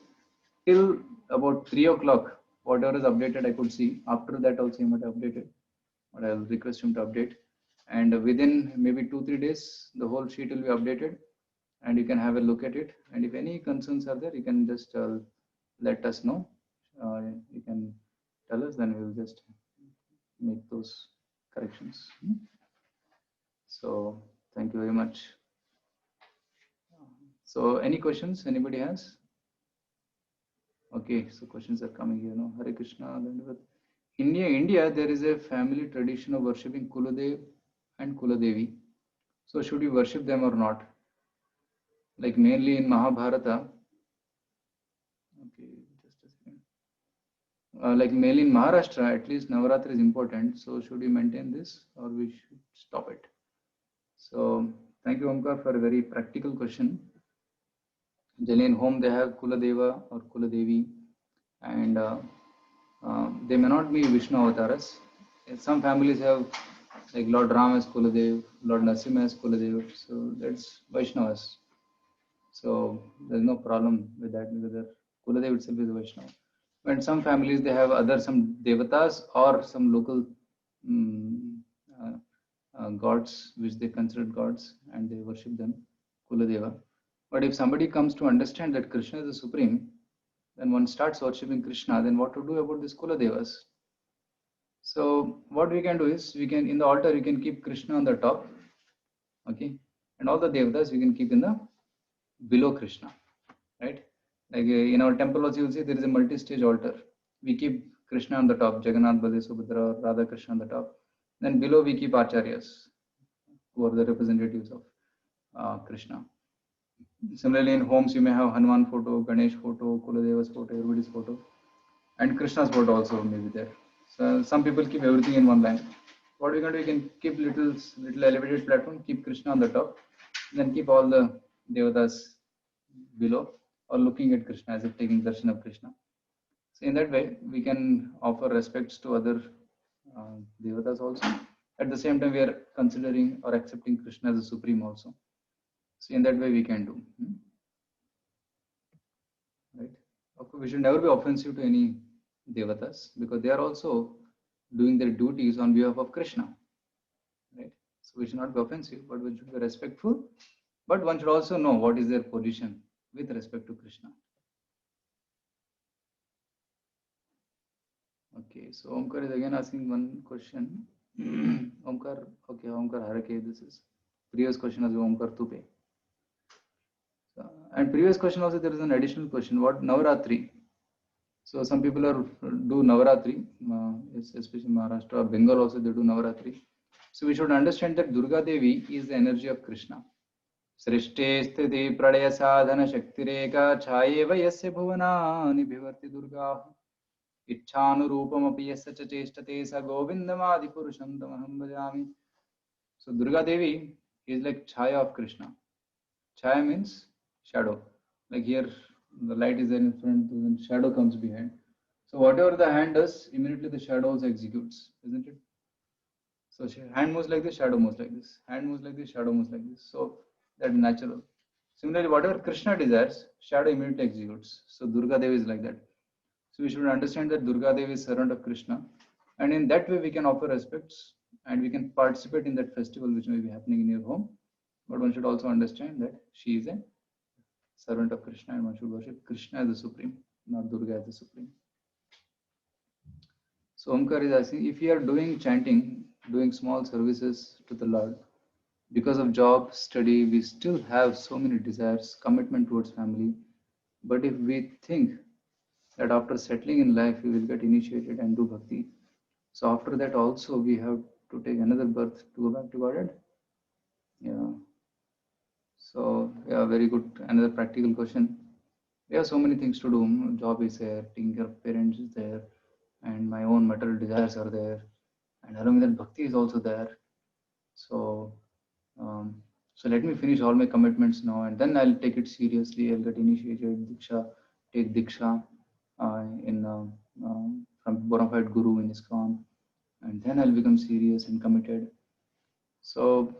Till about 3 o'clock, whatever is updated, I could see. After that also, he might have updated. But I will request him to update. and within maybe 2-3 days, the whole sheet will be updated, and you can have a look at it. And if any concerns are there, you can just let us know. You can tell us, then we will just make those corrections. So thank you very much. So any questions anybody has? Okay, so questions are coming here now. Hare Krishna. India, there is a family tradition of worshipping Kuladev and Kuladevi. So should we worship them or not? Like mainly in Mahabharata. Okay, just a second. Like mainly in Maharashtra, at least Navaratri is important. So should we maintain this or we should stop it? So thank you, Omkar, for a very practical question. Generally in home they have Kuladeva or Kuladevi, and they may not be Vishnu avatars. Some families have like Lord Ram as Kuladev, Lord Narasimha as Kuladev, so that's Vaishnavas. So there's no problem with that because Kuladev itself is Vaishnava. But some families they have other some devatas or some local gods which they consider gods and they worship them, Kuladeva. But if somebody comes to understand that Krishna is the supreme, then one starts worshipping Krishna, then what to do about these Kuladevas? So what we can do is, we can in the altar you can keep Krishna on the top, okay, and all the devatas we can keep in the below Krishna, right? Like in our temple also you'll see there is a multi-stage altar. We keep Krishna on the top, Jagannath, Baladev, Subhadra, Radha Krishna on the top. Then below we keep Acharyas, who are the representatives of Krishna. Similarly, in homes you may have Hanuman photo, Ganesh photo, Kuladeva's photo, everybody's photo, and Krishna's photo also may be there. So some people keep everything in one line. What we can do, we can keep little elevated platform, keep Krishna on the top, then keep all the devatas below, or looking at Krishna as if taking darshan of Krishna. So in that way, we can offer respects to other devatas also. At the same time, we are considering or accepting Krishna as the supreme also. So in that way, we can do. Right? Of course, we should never be offensive to any devatas because they are also doing their duties on behalf of Krishna. Right? So we should not be offensive, but we should be respectful. But one should also know what is their position with respect to Krishna. Okay, so Omkar is again asking one question. Omkar, okay, Omkar Harake, this is previous question as Omkar Tupe. And previous question also there is an additional question. What Navaratri? So some people are do Navaratri, especially Maharashtra, Bengal also they do Navaratri. So we should understand that Durga Devi is the energy of Krishna. Srishte sthiti pradaya sadhana shakti reka chayeva yasya bhuvanani bhivarti Durga. Ichhanurupamapi yasya cha cheshtate sa govindamadi purusham tamaham bhajami. So Durga Devi is like Chaya of Krishna. Chaya means shadow. Like here, the light is there in front, then shadow comes behind. So whatever the hand does, immediately the shadow also executes, isn't it? So hand moves like this, shadow moves like this. Hand moves like this, shadow moves like this. So that's natural. Similarly, whatever Krishna desires, shadow immediately executes. So Durga Devi is like that. So we should understand that Durga Devi is servant of Krishna, and in that way we can offer respects and we can participate in that festival which may be happening in your home. But one should also understand that she is a servant of Krishna and one should worship Krishna as the supreme, not Durga as the supreme. So Omkar is asking, if you are doing chanting, doing small services to the Lord, because of job, study, we still have so many desires, commitment towards family. But if we think that after settling in life, we will get initiated and do bhakti, so after that also we have to take another birth to go back to Godhead? Yeah. So yeah, very good. Another practical question. We have so many things to do. Job is there, taking care of parents is there, and my own material desires are there, and along with that, bhakti is also there. So, so let me finish all my commitments now, and then I'll take it seriously. I'll get initiated, diksha, take diksha from bona fide guru in ISKCON, and then I'll become serious and committed. So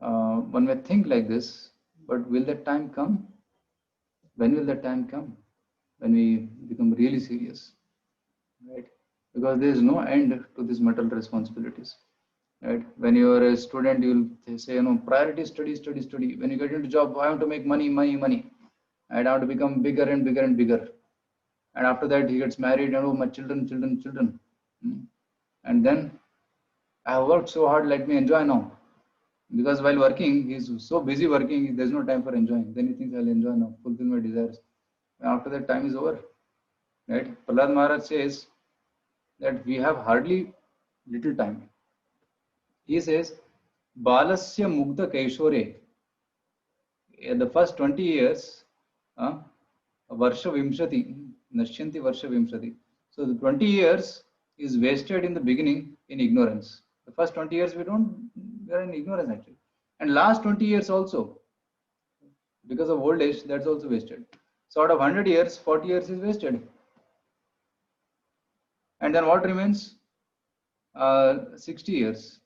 one may think like this, but will that time come? When will that time come? When we become really serious, right? Because there is no end to these material responsibilities. right? When you are a student, you'll say, priority study, study, study. When you get into job, I want to make money, money, money. I want to become bigger and bigger and bigger. And after that, he gets married and, oh, my children, children, children. And then I have worked so hard, let me enjoy now. Because while working, he's so busy working, there's no time for enjoying. Then he thinks, I'll enjoy now, fulfill my desires. And after that, time is over. Right? Prahlad Maharaj says that we have hardly little time. He says, Balasya Mugdha Kaishore, the first 20 years, Varsha Vimshati, Nashyanti Varsha Vimshati. So the 20 years is wasted in the beginning in ignorance. The first 20 years we are in ignorance actually. And last 20 years also, because of old age, that's also wasted. So out of 100 years, 40 years is wasted. And then what remains? 60 years.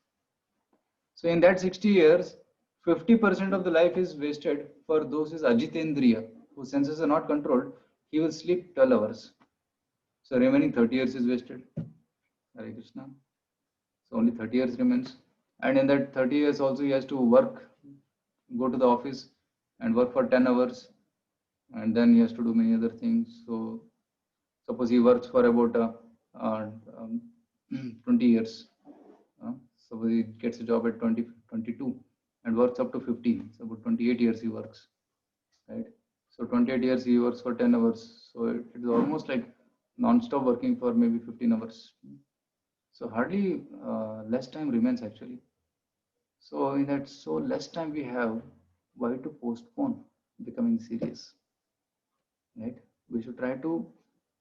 So in that 60 years, 50% of the life is wasted for those who is Ajitendriya, whose senses are not controlled. He will sleep 12 hours. So remaining 30 years is wasted. Hare Krishna. So only 30 years remains. And in that 30 years also he has to work, go to the office and work for 10 hours. And then he has to do many other things. So suppose he works for about 20 years. Suppose he gets a job at 22 and works up to 50. So about 28 years he works, right? So 28 years he works for 10 hours. So it is almost like non-stop working for maybe 15 hours. So hardly less time remains actually. So in that so less time we have, why to postpone becoming serious, right? We should try to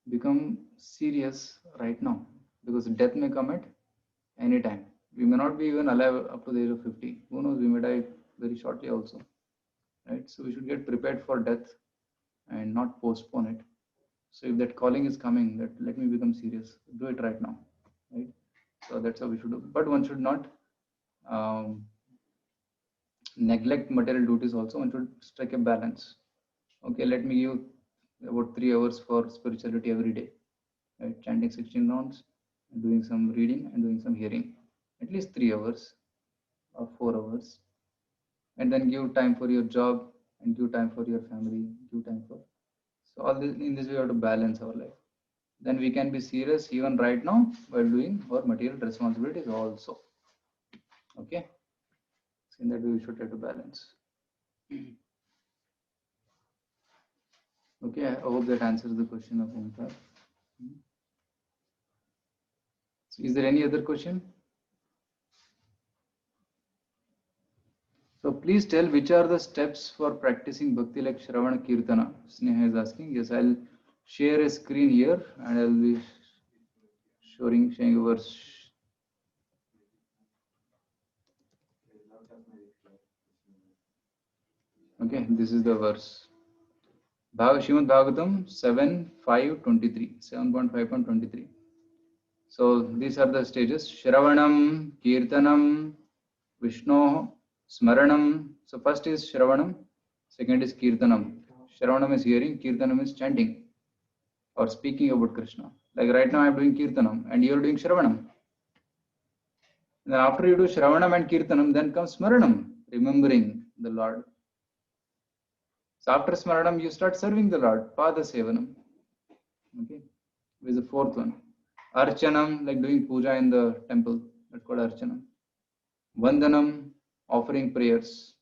become serious right now, because death may come at any time. We may not be even alive up to the age of 50. Who knows, we may die very shortly also, right? So we should get prepared for death and not postpone it. So if that calling is coming, that let me become serious, do it right now, right? So that's how we should do. But one should not neglect material duties also. One should strike a balance. Okay, let me give about 3 hours for spirituality every day, right? Chanting 16 rounds, doing some reading and doing some hearing, at least 3 hours or 4 hours, and then give time for your job and give time for your family, give time for, so all this, in this way we have to balance our life. Then we can be serious even right now while doing our material responsibilities also. Okay, so in that way we should try to balance. Okay, I hope that answers the question of Omkar. So is there any other question? So please tell which are the steps for practicing bhakti like Shravana Kirtana. Sneha is asking. Yes, I'll share a screen here and I'll be sharing over. Okay, this is the verse. Srimad Bhagavatam 7.5.23. 7.5.23. So these are the stages. Shravanam, Kirtanam, Vishnu, Smaranam. So first is Shravanam, second is Kirtanam. Shravanam is hearing, Kirtanam is chanting or speaking about Krishna. Like right now I am doing Kirtanam and you are doing Shravanam. Then after you do Shravanam and Kirtanam, then comes Smaranam, remembering the Lord. So after Smaranam, you start serving the Lord, Pada Sevanam. Okay, with the fourth one. Archanam, like doing puja in the temple, that's called Archanam. Vandanam, offering prayers.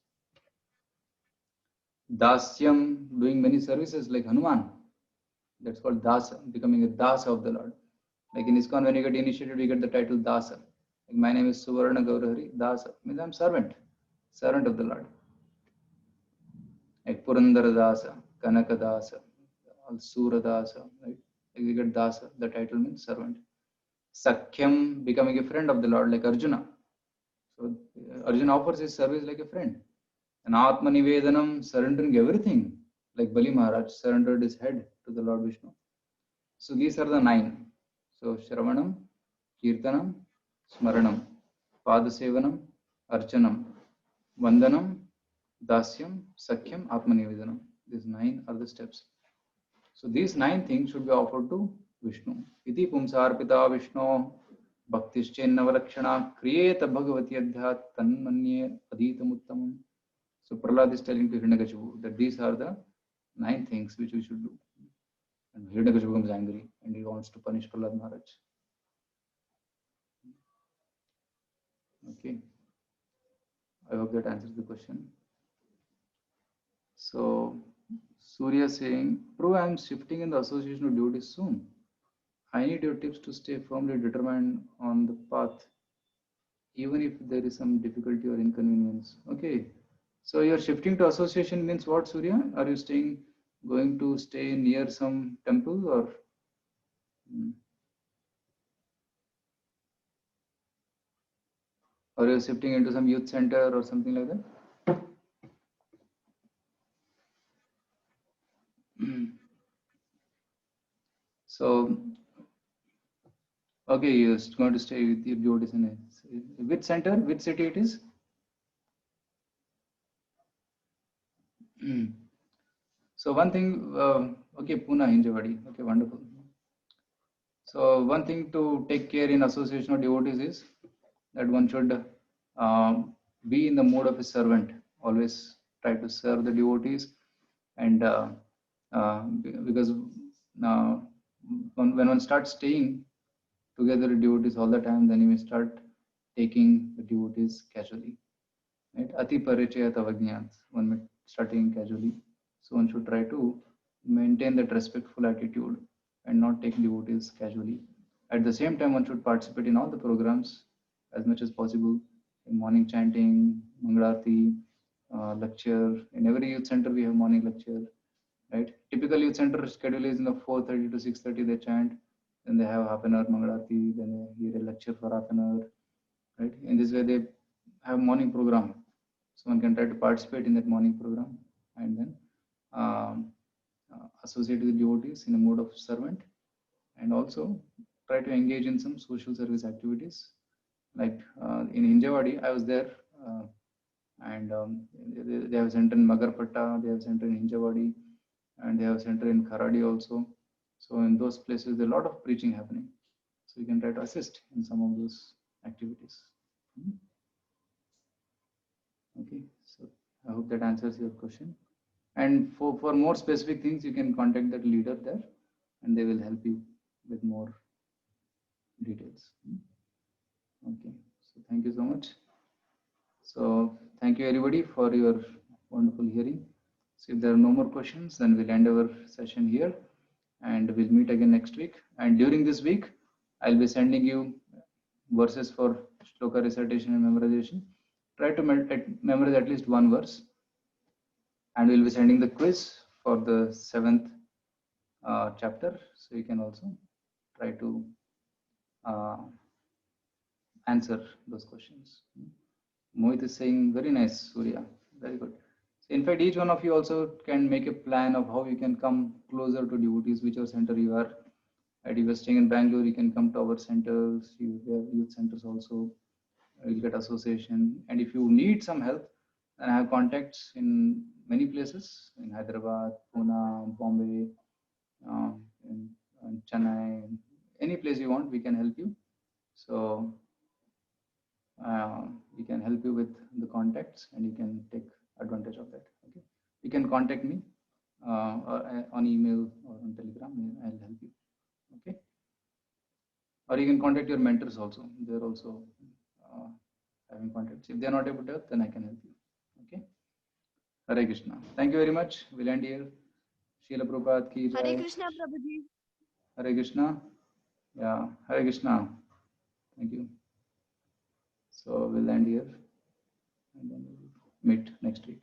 Dasyam, doing many services like Hanuman, that's called Dasa, becoming a Dasa of the Lord. Like in ISKCON, when you get initiated, we get the title Dasa. Like my name is Suvarna Gaurahari, Dasa means I'm servant of the Lord. Like Purandara Dasa, Kanaka Dasa, Sura Dasa, right? Like we get Dasa, the title means servant. Sakhyam, becoming a friend of the Lord, like Arjuna. So Arjuna offers his service like a friend. And Atma Nivedanam, surrendering everything, like Bali Maharaj surrendered his head to the Lord Vishnu. So these are the 9. So Shravanam, Kirtanam, Smaranam, Padasevanam, Archanam, Vandanam, Dasyam, Sakhyam, Atmanivedanam. These 9 are the steps. So these 9 things should be offered to Vishnu. Iti Pumsarpita Vishnu Bhaktischennava kriyeta bhagavati adhyat tanmanye adhitamuttamam. So Prahlad is telling to Hiranyakashipu that these are the 9 things which we should do. And Hiranyakashipu becomes angry and he wants to punish Prahlad Maharaj. Okay. I hope that answers the question. So Surya saying, Prabhu, I am shifting in the association of devotees soon. I need your tips to stay firmly determined on the path, even if there is some difficulty or inconvenience. Okay. So your shifting to association means what, Surya? Are you going to stay near some temple or? Or you're shifting into some youth center or something like that? So, okay, you're going to stay with your devotees in which center, which city it is? So one thing, okay, Pune, Hinjawadi. Okay, wonderful. So one thing to take care in association of devotees is that one should be in the mode of a servant. Always try to serve the devotees, and because when one starts staying together with devotees all the time, then you may start taking the devotees casually. Right? Ati parichayat avajnat. One may start taking casually. So one should try to maintain that respectful attitude and not take devotees casually. At the same time, one should participate in all the programs as much as possible. In morning chanting, Mangalarti, lecture. In every youth center, we have morning lecture. Right? Typical youth center schedule is in the 4:30 to 6:30 they chant. Then they have half an hour Mangalarti. Then they hear a lecture for half an hour. Right? In this way, they have morning program. So one can try to participate in that morning program and then associate with the devotees in a mode of servant, and also try to engage in some social service activities. Like in Hinjawadi, I was there, and they have a center in Magarpatta, they have a center in Hinjawadi, and they have a center in Kharadi also. So in those places, there's a lot of preaching happening. So you can try to assist in some of those activities. Okay, so I hope that answers your question. And for more specific things, you can contact that leader there and they will help you with more details. Okay, so thank you so much. So thank you everybody for your wonderful hearing. So if there are no more questions, then we'll end our session here and we'll meet again next week. And during this week, I'll be sending you verses for shloka recitation and memorization. Try to memorize at least one verse. And we'll be sending the quiz for the 7th chapter. So you can also try to answer those questions. Mohit is saying, very nice, Surya. Very good. So in fact, each one of you also can make a plan of how you can come closer to devotees, whichever center you are. If you are staying in Bangalore, you can come to our centers. You have youth centers also. You'll get association. And if you need some help, then I have contacts in many places in Hyderabad, Pune, Bombay, in Chennai, any place you want, we can help you. So we can help you with the contacts and you can take advantage of that. Okay, you can contact me or on email or on Telegram. I'll help you. Okay, or you can contact your mentors also. They're also having contacts. If they're not able to help, then I can help you. Okay. Hare Krishna. Thank you very much. We'll end here. Srila Prabhupada ki jai. Hare Krishna, Prabhuji. Hare Krishna. Yeah, Hare Krishna. Thank you. So we'll end here and then we'll meet next week.